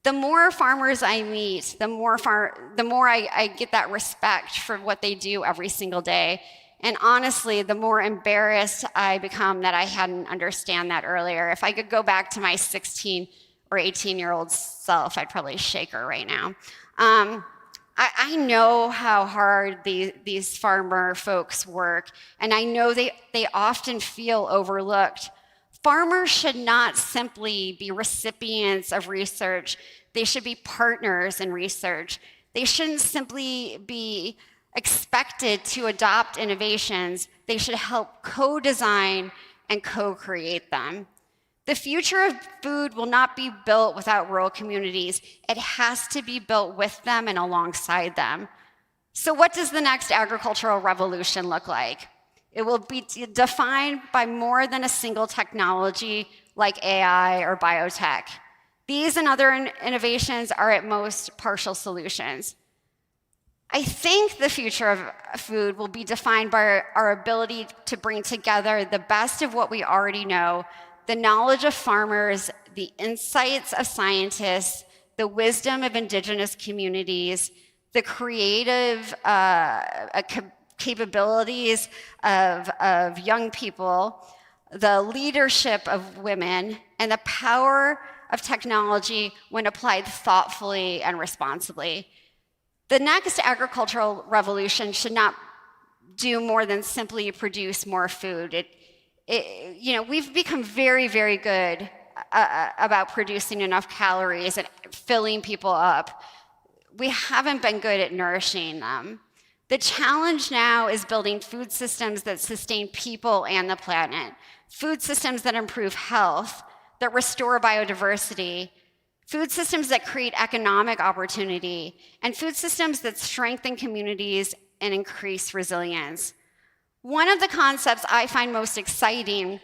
Speaker 3: The more farmers I meet, the more I get that respect for what they do every single day. And honestly, the more embarrassed I become that I hadn't understand that earlier. If I could go back to my 16 or 18-year-old self, I'd probably shake her right now. I know how hard these farmer folks work, and I know they often feel overlooked. Farmers should not simply be recipients of research. They should be partners in research. They shouldn't simply be expected to adopt innovations. They should help co-design and co-create them. The future of food will not be built without rural communities. It has to be built with them and alongside them. So what does the next agricultural revolution look like? It will be defined by more than a single technology like AI or biotech. These and other innovations are at most partial solutions. I think the future of food will be defined by our ability to bring together the best of what we already know, the knowledge of farmers, the insights of scientists, the wisdom of indigenous communities, the creative capabilities of young people, the leadership of women, and the power of technology when applied thoughtfully and responsibly. The next agricultural revolution should not do more than simply produce more food. We've become very, very good about producing enough calories and filling people up. We haven't been good at nourishing them. The challenge now is building food systems that sustain people and the planet, food systems that improve health, that restore biodiversity, food systems that create economic opportunity, and food systems that strengthen communities and increase resilience. One of the concepts I find most exciting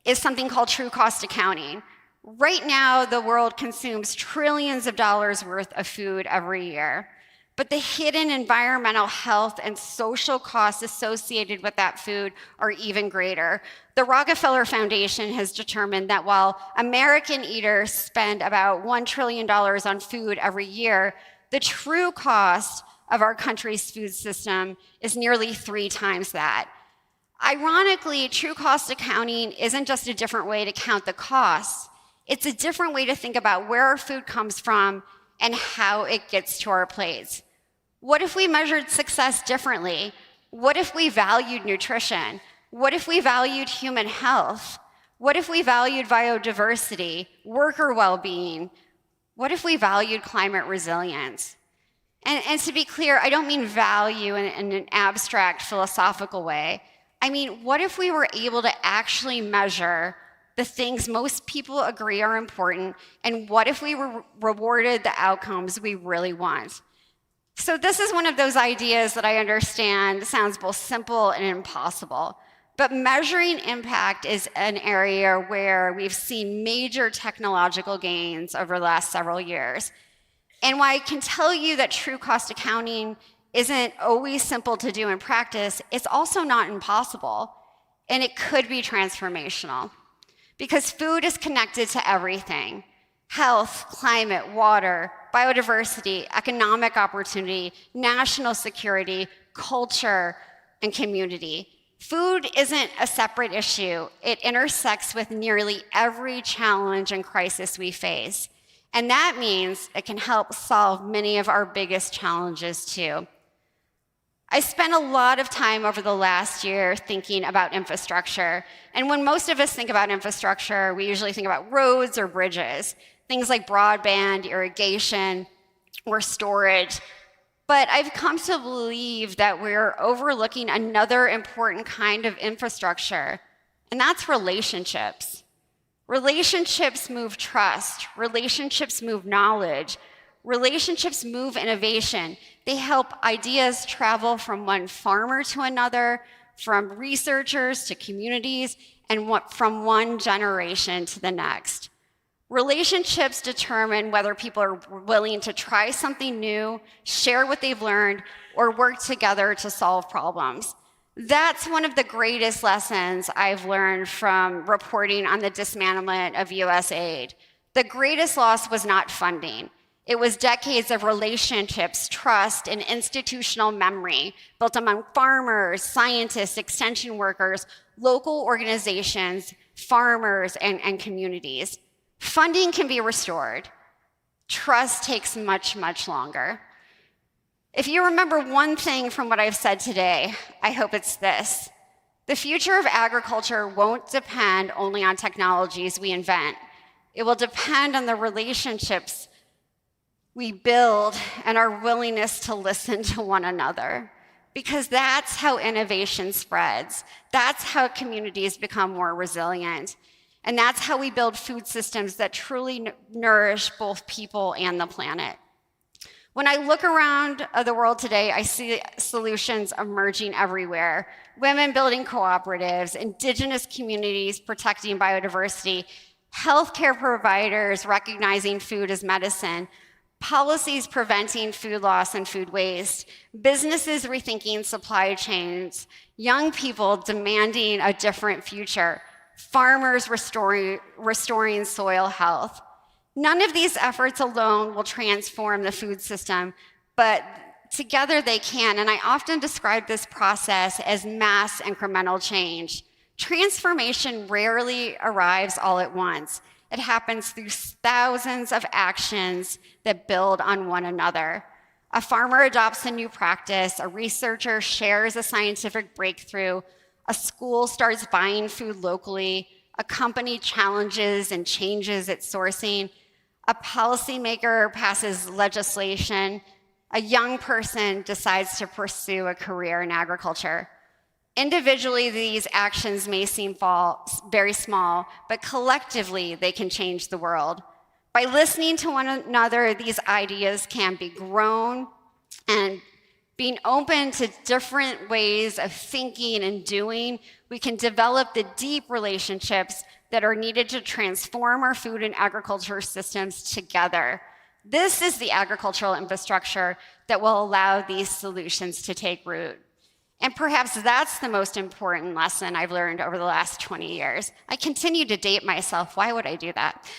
Speaker 3: is something called true cost accounting. Right now, the world consumes trillions of dollars worth of food every year. but the hidden environmental, health, and social costs associated with that food are even greater. The Rockefeller Foundation has determined that while American eaters spend about $1 trillion on food every year, the true cost of our country's food system is nearly 3 times that. Ironically, true cost accounting isn't just a different way to count the costs. It's a different way to think about where our food comes from and how it gets to our plates. What if we measured success differently? What if we valued nutrition? What if we valued human health? What if we valued biodiversity, worker well-being? What if we valued climate resilience? And to be clear, I don't mean value in an abstract philosophical way. I mean, what if we were able to actually measure the things most people agree are important, and what if we rewarded the outcomes we really want? So this is one of those ideas that I understand sounds both simple and impossible, but measuring impact is an area where we've seen major technological gains over the last several years. And while I can tell you that true cost accounting isn't always simple to do in practice, it's also not impossible, and it could be transformational. Because food is connected to everything: health, climate, water, biodiversity, economic opportunity, national security, culture, and community. Food isn't a separate issue. It intersects with nearly every challenge and crisis we face. And that means it can help solve many of our biggest challenges too. I spent a lot of time over the last year thinking about infrastructure. And when most of us think about infrastructure, we usually think about roads or bridges, things like broadband, irrigation, or storage. But I've come to believe that we're overlooking another important kind of infrastructure, and that's relationships. Relationships move trust. Relationships move knowledge. Relationships move innovation. They help ideas travel from one farmer to another, from researchers to communities, and from one generation to the next. Relationships determine whether people are willing to try something new, share what they've learned, or work together to solve problems. That's one of the greatest lessons I've learned from reporting on the dismantlement of US aid. The greatest loss was not funding. It was decades of relationships, trust, and institutional memory built among farmers, scientists, extension workers, local organizations, farmers, and communities. Funding can be restored. Trust takes much, much longer. If you remember one thing from what I've said today, I hope it's this: the future of agriculture won't depend only on technologies we invent. It will depend on the relationships we build and our willingness to listen to one another. Because that's how innovation spreads. That's how communities become more resilient. And that's how we build food systems that truly nourish both people and the planet. When I look around the world today, I see solutions emerging everywhere. Women building cooperatives, indigenous communities protecting biodiversity, healthcare providers recognizing food as medicine, policies preventing food loss and food waste, businesses rethinking supply chains, young people demanding a different future, farmers restoring soil health. None of these efforts alone will transform the food system, but together they can, and I often describe this process as mass incremental change. Transformation rarely arrives all at once. It happens through thousands of actions that build on one another. A farmer adopts a new practice, a researcher shares a scientific breakthrough, a school starts buying food locally, a company challenges and changes its sourcing, a policymaker passes legislation, a young person decides to pursue a career in agriculture. Individually, these actions may seem very small, but collectively, they can change the world. By listening to one another, these ideas can be grown, and being open to different ways of thinking and doing, we can develop the deep relationships that are needed to transform our food and agriculture systems together. This is the agricultural infrastructure that will allow these solutions to take root. And perhaps that's the most important lesson I've learned over the last 20 years. I continue to date myself. Why would I do that?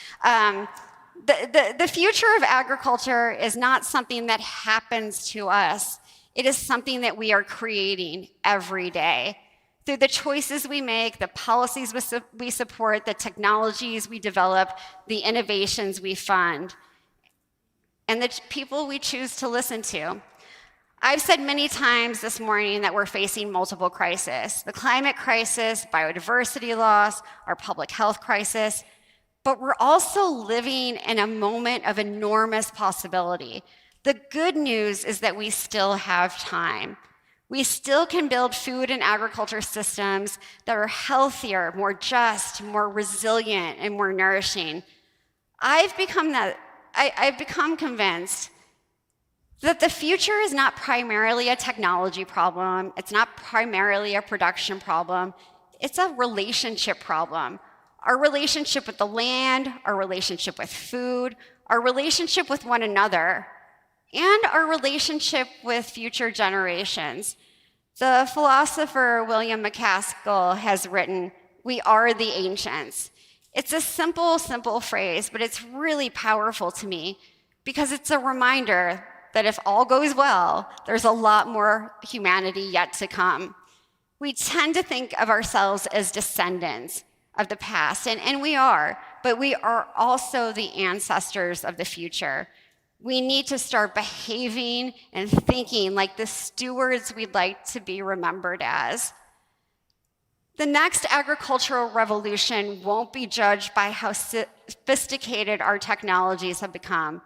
Speaker 3: The future of agriculture is not something that happens to us. It is something that we are creating every day. Through the choices we make, the policies we support, the technologies we develop, the innovations we fund, and the people we choose to listen to. I've said many times this morning that we're facing multiple crises: the climate crisis, biodiversity loss, our public health crisis, but we're also living in a moment of enormous possibility. The good news is that we still have time. We still can build food and agriculture systems that are healthier, more just, more resilient, and more nourishing. I've become convinced that the future is not primarily a technology problem. It's not primarily a production problem. It's a relationship problem. Our relationship with the land, our relationship with food, our relationship with one another, and our relationship with future generations. The philosopher William McCaskill has written, "We are the ancients." It's a simple phrase, but it's really powerful to me because it's a reminder that if all goes well, there's a lot more humanity yet to come. We tend to think of ourselves as descendants of the past, and we are, but we are also the ancestors of the future. We need to start behaving and thinking like the stewards we'd like to be remembered as. The next agricultural revolution won't be judged by how sophisticated our technologies have become.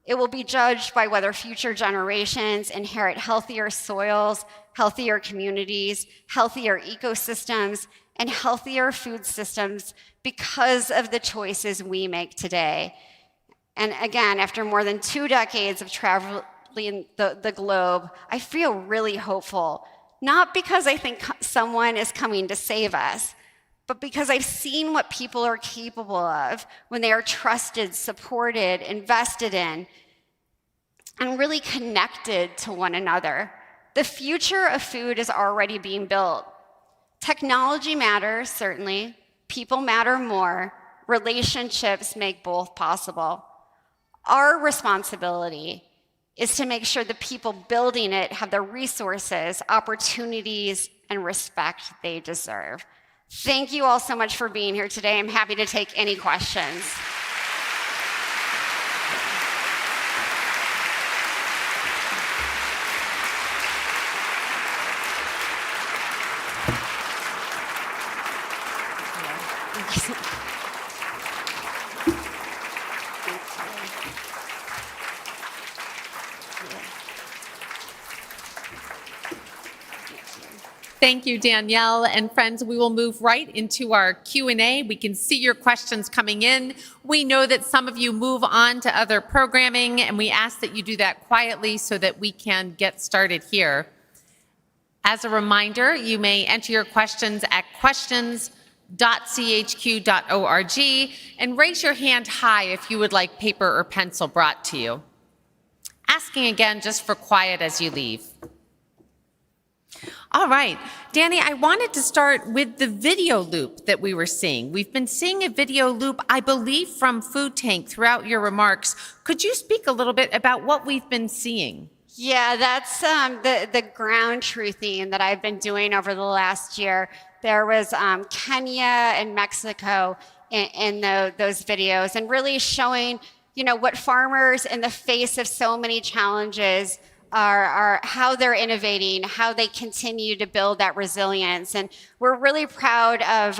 Speaker 3: It will be judged by whether future generations inherit healthier soils, healthier communities, healthier ecosystems, and healthier food systems because of the choices we make today. And again, after more than 2 decades of traveling the globe, I feel really hopeful, not because I think someone is coming to save us, but because I've seen what people are capable of when they are trusted, supported, invested in, and really connected to one another. The future of food is already being built. Technology matters, certainly. People matter more. Relationships make both possible. Our responsibility is to make sure the people building it have the resources, opportunities, and respect they deserve. Thank you all so much for being here today. I'm happy to take any questions.
Speaker 2: Thank you, Danielle. And friends, we will move right into our Q&A. We can see your questions coming in. We know that some of you move on to other programming, and we ask that you do that quietly so that we can get started here. As a reminder, you may enter your questions at questions.chq.org and raise your hand high if you would like paper or pencil brought to you. Asking again just for quiet as you leave. All right, Danny, I wanted to start with the video loop that we were seeing. We've been seeing a video loop, I believe, from Food Tank throughout your remarks. Could you speak a little bit about what we've been seeing?
Speaker 3: Yeah, that's the ground truthing that I've been doing over the last year. There was Kenya and Mexico in those videos, and really showing, what farmers in the face of so many challenges are how they're innovating, how they continue to build that resilience. And we're really proud of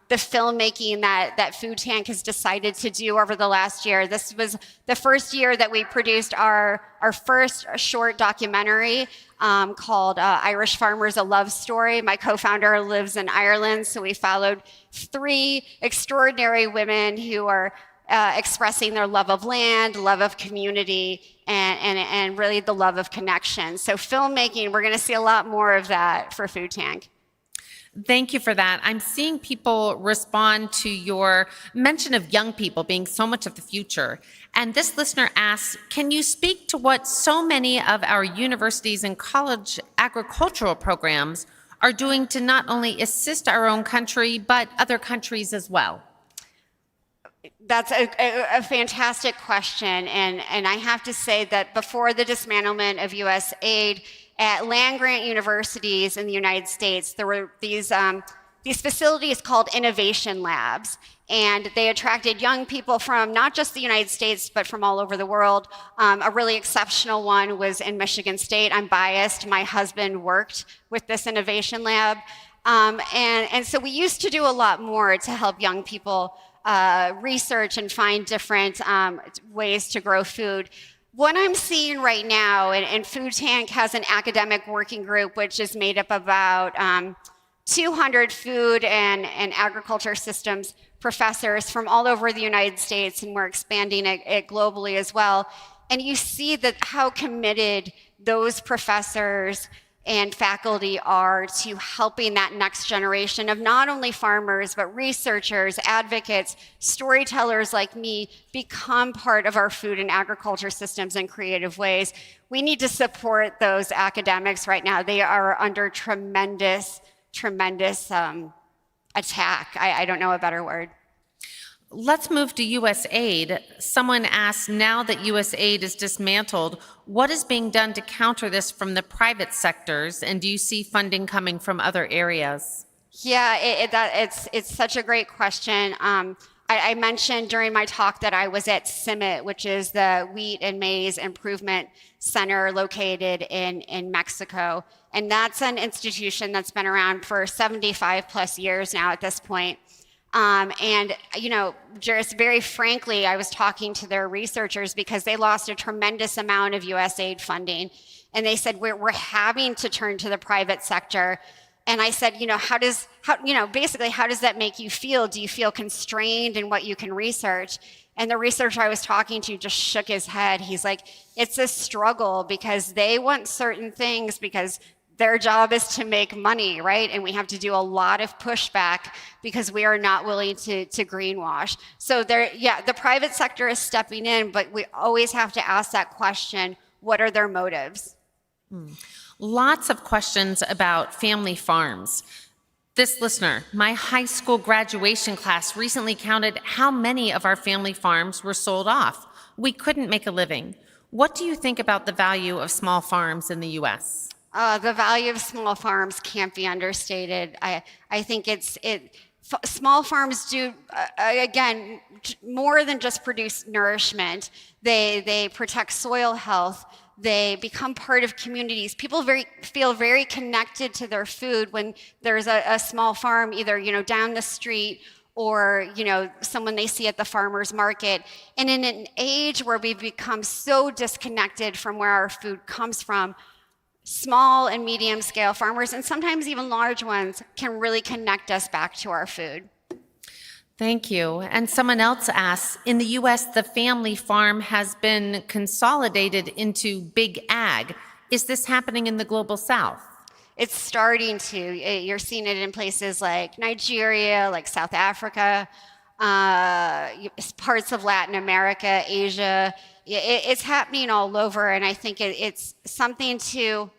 Speaker 3: the filmmaking that Food Tank has decided to do over the last year. This was the first year that we produced our first short documentary called Irish Farmers, A Love Story. My co-founder lives in Ireland, so we followed 3 extraordinary women who are expressing their love of land, love of community, and really the love of connection. So filmmaking, we're going to see a lot more of that for Food Tank.
Speaker 2: Thank you for that. I'm seeing people respond to your mention of young people being so much of the future. And this listener asks, can you speak to what so many of our universities and college agricultural programs are doing to not only assist our own country, but other countries as well?
Speaker 3: That's a fantastic question. And I have to say that before the dismantlement of U.S. aid, at land-grant universities in the United States, there were these facilities called innovation labs, and they attracted young people from not just the United States, but from all over the world. A really exceptional one was in Michigan State. I'm biased. My husband worked with this innovation lab. And so we used to do a lot more to help young people research and find different ways to grow food. What I'm seeing right now, and Food Tank has an academic working group which is made up about 200 food and agriculture systems professors from all over the United States, and we're expanding it globally as well. And you see that how committed those professors and faculty are to helping that next generation of not only farmers, but researchers, advocates, storytellers like me become part of our food and agriculture systems in creative ways. We need to support those academics right now. They are under tremendous attack. I don't know a better word.
Speaker 2: Let's move to U.S. aid. Someone asked, now that U.S. aid is dismantled, what is being done to counter this from the private sectors, and do you see funding coming from other areas?
Speaker 3: Yeah, it's such a great question. I mentioned during my talk that I was at CIMMYT, which is the Wheat and Maize Improvement Center located in Mexico. And that's an institution that's been around for 75 plus years now at this point. And, you know, just very frankly, I was talking to their researchers because they lost a tremendous amount of US aid funding. And they said, we're having to turn to the private sector. And I said, you know, how does that make you feel? Do you feel constrained in what you can research? And the researcher I was talking to just shook his head. He's like, it's a struggle because they want certain things because their job is to make money, right? And we have to do a lot of pushback because we are not willing to greenwash. So the private sector is stepping in, but we always have to ask that question, what are their motives?
Speaker 2: Lots of questions about family farms. This listener, my high school graduation class recently counted how many of our family farms were sold off. We couldn't make a living. What do you think about the value of small farms in the U.S.?
Speaker 3: The value of small farms can't be understated. I think small farms do, again, more than just produce nourishment. They protect soil health. They become part of communities. People feel very connected to their food when there's a small farm, either down the street or someone they see at the farmer's market. And in an age where we've become so disconnected from where our food comes from, small and medium scale farmers, and sometimes even large ones, can really connect us back to our food.
Speaker 2: Thank you. And someone else asks, in the U.S., the family farm has been consolidated into big ag. Is this happening in the global South?
Speaker 3: It's starting to. You're seeing it in places like Nigeria, like South Africa, parts of Latin America, Asia. It's happening all over, and I think it's something to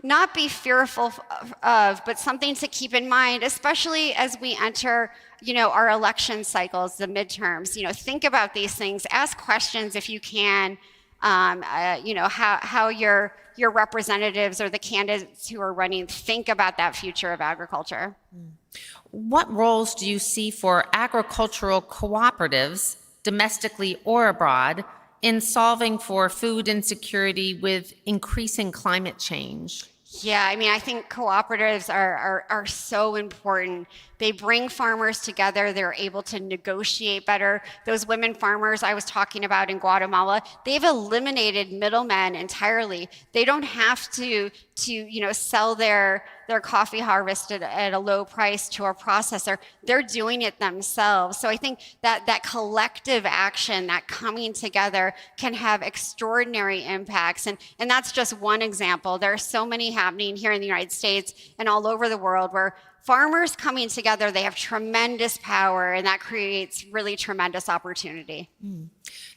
Speaker 3: not be fearful of, but something to keep in mind, especially as we enter, our election cycles, the midterms. Think about these things. Ask questions if you can. How your representatives or the candidates who are running think about that future of agriculture.
Speaker 2: What roles do you see for agricultural cooperatives, domestically or abroad, in solving for food insecurity with increasing climate change?
Speaker 3: Yeah, I think cooperatives are so important. They bring farmers together. They're able to negotiate better. Those women farmers I was talking about in Guatemala, they've eliminated middlemen entirely. They don't have to sell their coffee harvested at a low price to a processor. They're doing it themselves. So I think that collective action, that coming together, can have extraordinary impacts. And that's just one example. There are so many happening here in the United States and all over the world where farmers coming together, they have tremendous power, and that creates really tremendous opportunity.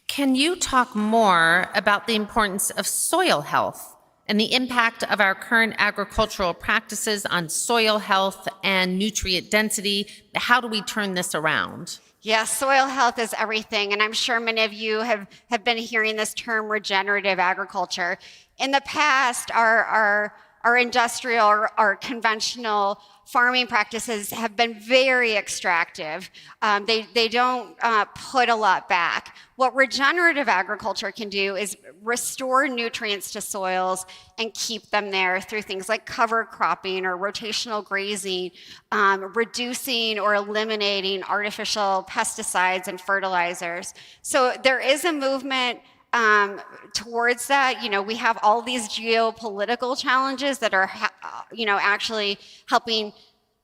Speaker 2: Can you talk more about the importance of soil health and the impact of our current agricultural practices on soil health and nutrient density? How do we turn this around?
Speaker 3: Yeah, soil health is everything, and I'm sure many of you have been hearing this term regenerative agriculture. In the past, our industrial, our conventional farming practices have been very extractive. They don't put a lot back. What regenerative agriculture can do is restore nutrients to soils and keep them there through things like cover cropping or rotational grazing, reducing or eliminating artificial pesticides and fertilizers. So there is a movement towards that. We have all these geopolitical challenges that are, actually helping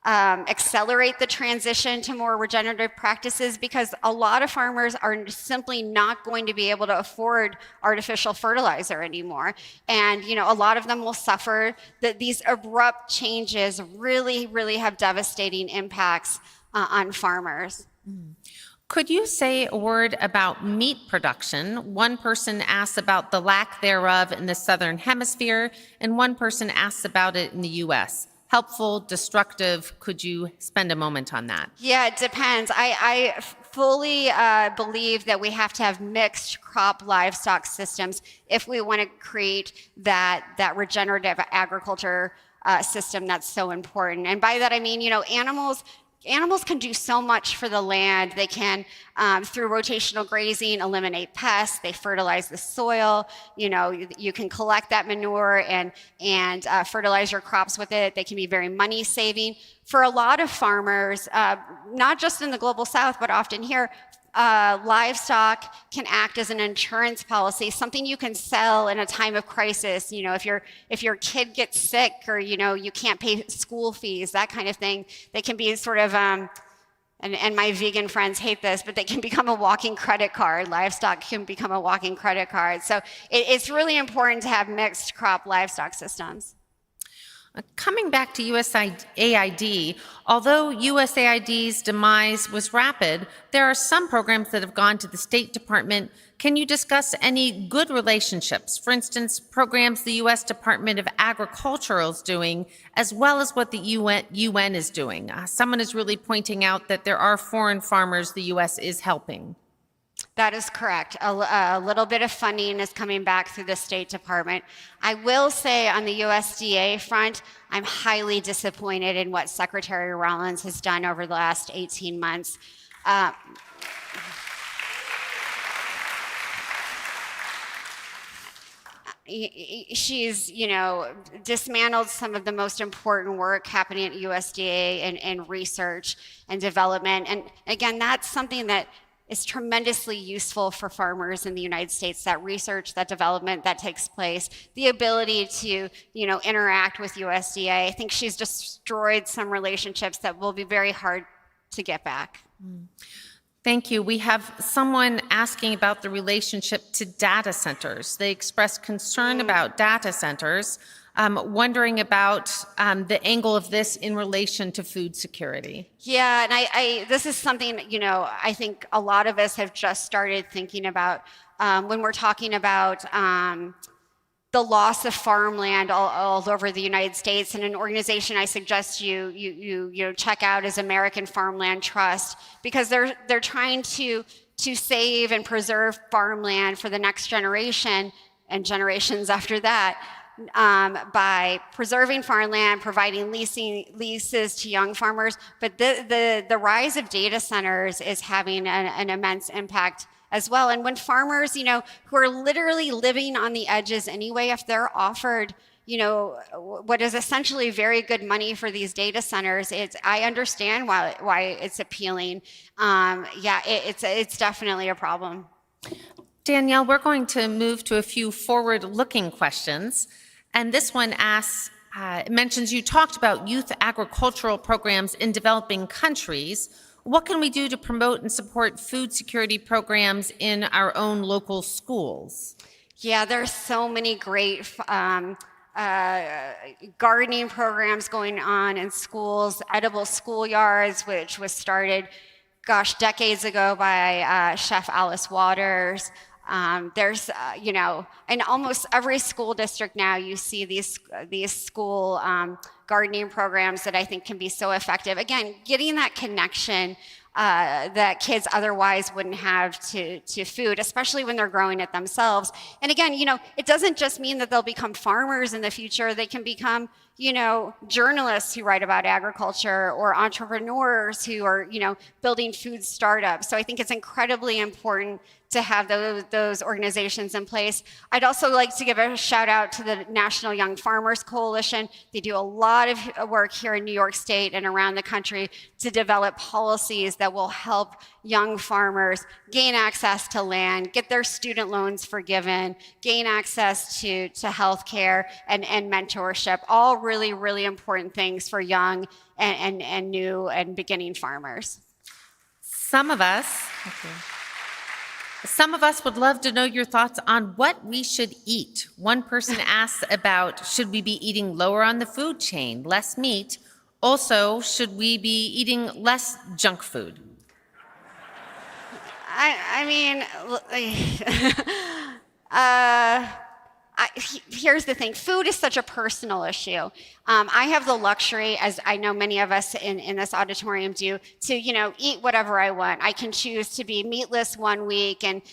Speaker 3: accelerate the transition to more regenerative practices, because a lot of farmers are simply not going to be able to afford artificial fertilizer anymore. And, a lot of them will suffer. That these abrupt changes really, really have devastating impacts on farmers.
Speaker 2: Could you say a word about meat production? One person asks about the lack thereof in the Southern Hemisphere, and one person asks about it in the U.S. Helpful, destructive? Could you spend a moment on that?
Speaker 3: Yeah, it depends. I fully believe that we have to have mixed crop livestock systems if we want to create that regenerative agriculture system that's so important. And by that I mean, animals can do so much for the land. They can, through rotational grazing, eliminate pests. They fertilize the soil. You can collect that manure and fertilize your crops with it. They can be very money saving. For a lot of farmers, not just in the global south, but often here, livestock can act as an insurance policy, something you can sell in a time of crisis. If your kid gets sick, or you can't pay school fees, that kind of thing, they can be sort of and my vegan friends hate this, but they can become a walking credit card. Livestock can become a walking credit card. So it's really important to have mixed crop livestock systems.
Speaker 2: Coming back to USAID, although USAID's demise was rapid, there are some programs that have gone to the State Department. Can you discuss any good relationships? For instance, programs the U.S. Department of Agriculture is doing, as well as what the UN is doing. Someone is really pointing out that there are foreign farmers the U.S. is helping.
Speaker 3: That is correct. A little bit of funding is coming back through the State Department. I will say on the USDA front, I'm highly disappointed in what Secretary Rollins has done over the last 18 months. She's, dismantled some of the most important work happening at USDA in research and development. And again, that's something that is tremendously useful for farmers in the United States, that research, that development that takes place, the ability to, interact with USDA. I think she's destroyed some relationships that will be very hard to get back.
Speaker 2: Thank you. We have someone asking about the relationship to data centers. They expressed concern about data centers, wondering about the angle of this in relation to food security.
Speaker 3: Yeah, and this is something, I think a lot of us have just started thinking about when we're talking about the loss of farmland all over the United States. And an organization I suggest you check out is American Farmland Trust, because they're trying to save and preserve farmland for the next generation and generations after that. By preserving farmland, providing leases to young farmers. But the rise of data centers is having an immense impact as well. And when farmers, who are literally living on the edges anyway, if they're offered, what is essentially very good money for these data centers, I understand why it's appealing. It's definitely a problem.
Speaker 2: Danielle, we're going to move to a few forward-looking questions. And this one asks, mentions you talked about youth agricultural programs in developing countries. What can we do to promote and support food security programs in our own local schools?
Speaker 3: Yeah, there's so many great gardening programs going on in schools, edible schoolyards, which was started, decades ago by Chef Alice Waters. There's, in almost every school district now, you see these school gardening programs that I think can be so effective. Again, getting that connection that kids otherwise wouldn't have to food, especially when they're growing it themselves. And again, it doesn't just mean that they'll become farmers in the future. They can become, journalists who write about agriculture or entrepreneurs who are, building food startups. So I think it's incredibly important to have those organizations in place. I'd also like to give a shout out to the National Young Farmers Coalition. They do a lot of work here in New York State and around the country to develop policies that will help young farmers gain access to land, get their student loans forgiven, gain access to health care and mentorship, all really, really important things for young and new and beginning farmers.
Speaker 2: Some of us would love to know your thoughts on what we should eat. One person asks about, should we be eating lower on the food chain, less meat? Also, should we be eating less junk food?
Speaker 3: Here's the thing. Food is such a personal issue. I have the luxury, as I know many of us in this auditorium do, to eat whatever I want. I can choose to be meatless one week and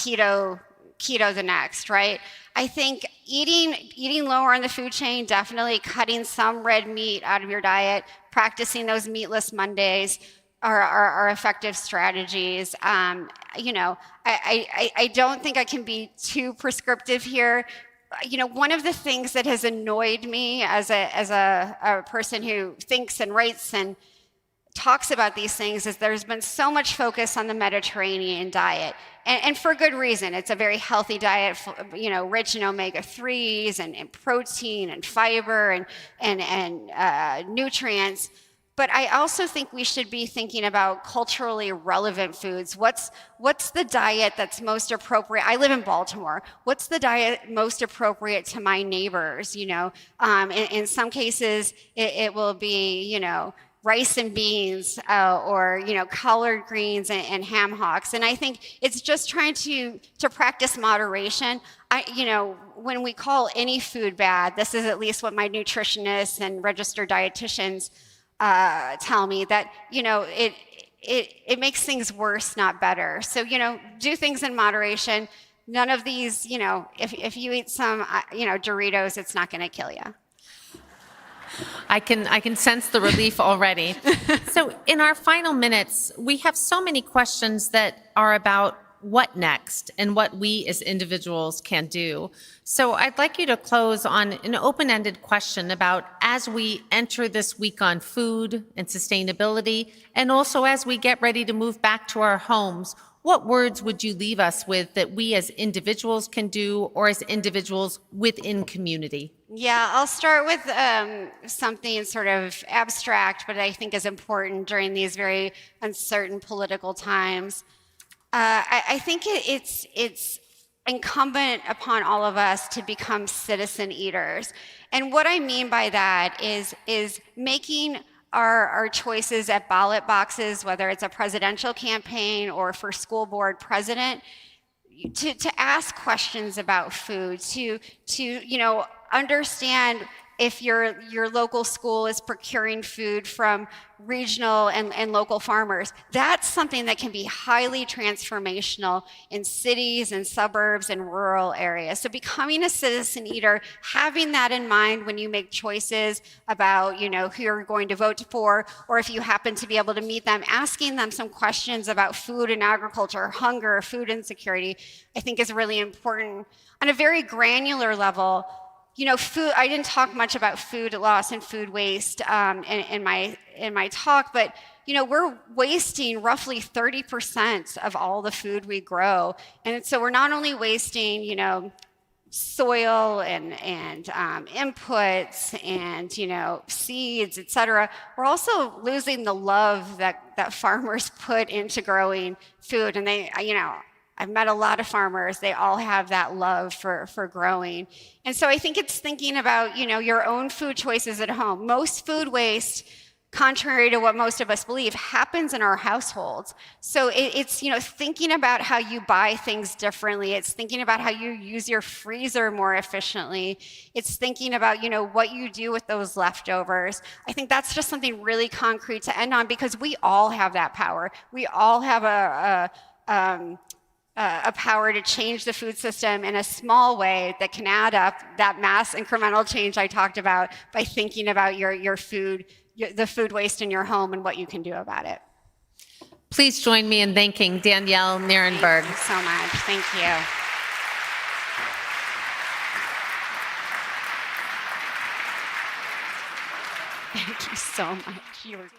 Speaker 3: keto the next, right? I think eating lower on the food chain, definitely cutting some red meat out of your diet, practicing those meatless Mondays are effective strategies. I don't think I can be too prescriptive here. One of the things that has annoyed me as a person who thinks and writes and talks about these things is there's been so much focus on the Mediterranean diet, and for good reason. It's a very healthy diet, rich in omega-3s and protein and fiber and nutrients. But I also think we should be thinking about culturally relevant foods. What's the diet that's most appropriate? I live in Baltimore. What's the diet most appropriate to my neighbors? In some cases, it will be, rice and beans or collard greens and ham hocks. And I think it's just trying to practice moderation. When we call any food bad, this is at least what my nutritionists and registered dietitians tell me, that it makes things worse, not better. So do things in moderation. None of these, if you eat some Doritos, it's not going to kill you.
Speaker 2: I can sense the relief already. So in our final minutes, we have so many questions that are about what next and what we as individuals can do. So I'd like you to close on an open-ended question about, as we enter this week on food and sustainability, and also as we get ready to move back to our homes, what words would you leave us with that we as individuals can do, or as individuals within community?
Speaker 3: Yeah, I'll start with something sort of abstract, but I think is important during these very uncertain political times. I think it's incumbent upon all of us to become citizen eaters. And what I mean by that is making our choices at ballot boxes, whether it's a presidential campaign or for school board president, to ask questions about food, to understand if your local school is procuring food from regional and local farmers. That's something that can be highly transformational in cities and suburbs and rural areas. So becoming a citizen eater, having that in mind when you make choices about who you're going to vote for, or if you happen to be able to meet them, asking them some questions about food and agriculture, hunger, food insecurity, I think is really important. On a very granular level, food. I didn't talk much about food loss and food waste in my talk, but we're wasting roughly 30% of all the food we grow, and so we're not only wasting soil and inputs and seeds, etc. We're also losing the love that farmers put into growing food. And I've met a lot of farmers. They all have that love for growing. And so I think it's thinking about your own food choices at home. Most food waste, contrary to what most of us believe, happens in our households. So it's thinking about how you buy things differently. It's thinking about how you use your freezer more efficiently. It's thinking about what you do with those leftovers. I think that's just something really concrete to end on, because we all have that power. We all have a power to change the food system in a small way that can add up that mass incremental change I talked about by thinking about your food, the food waste in your home and what you can do about it.
Speaker 2: Please join me in thanking Danielle Nierenberg.
Speaker 3: Thank you so much. Thank you. Thank you so much. You were good.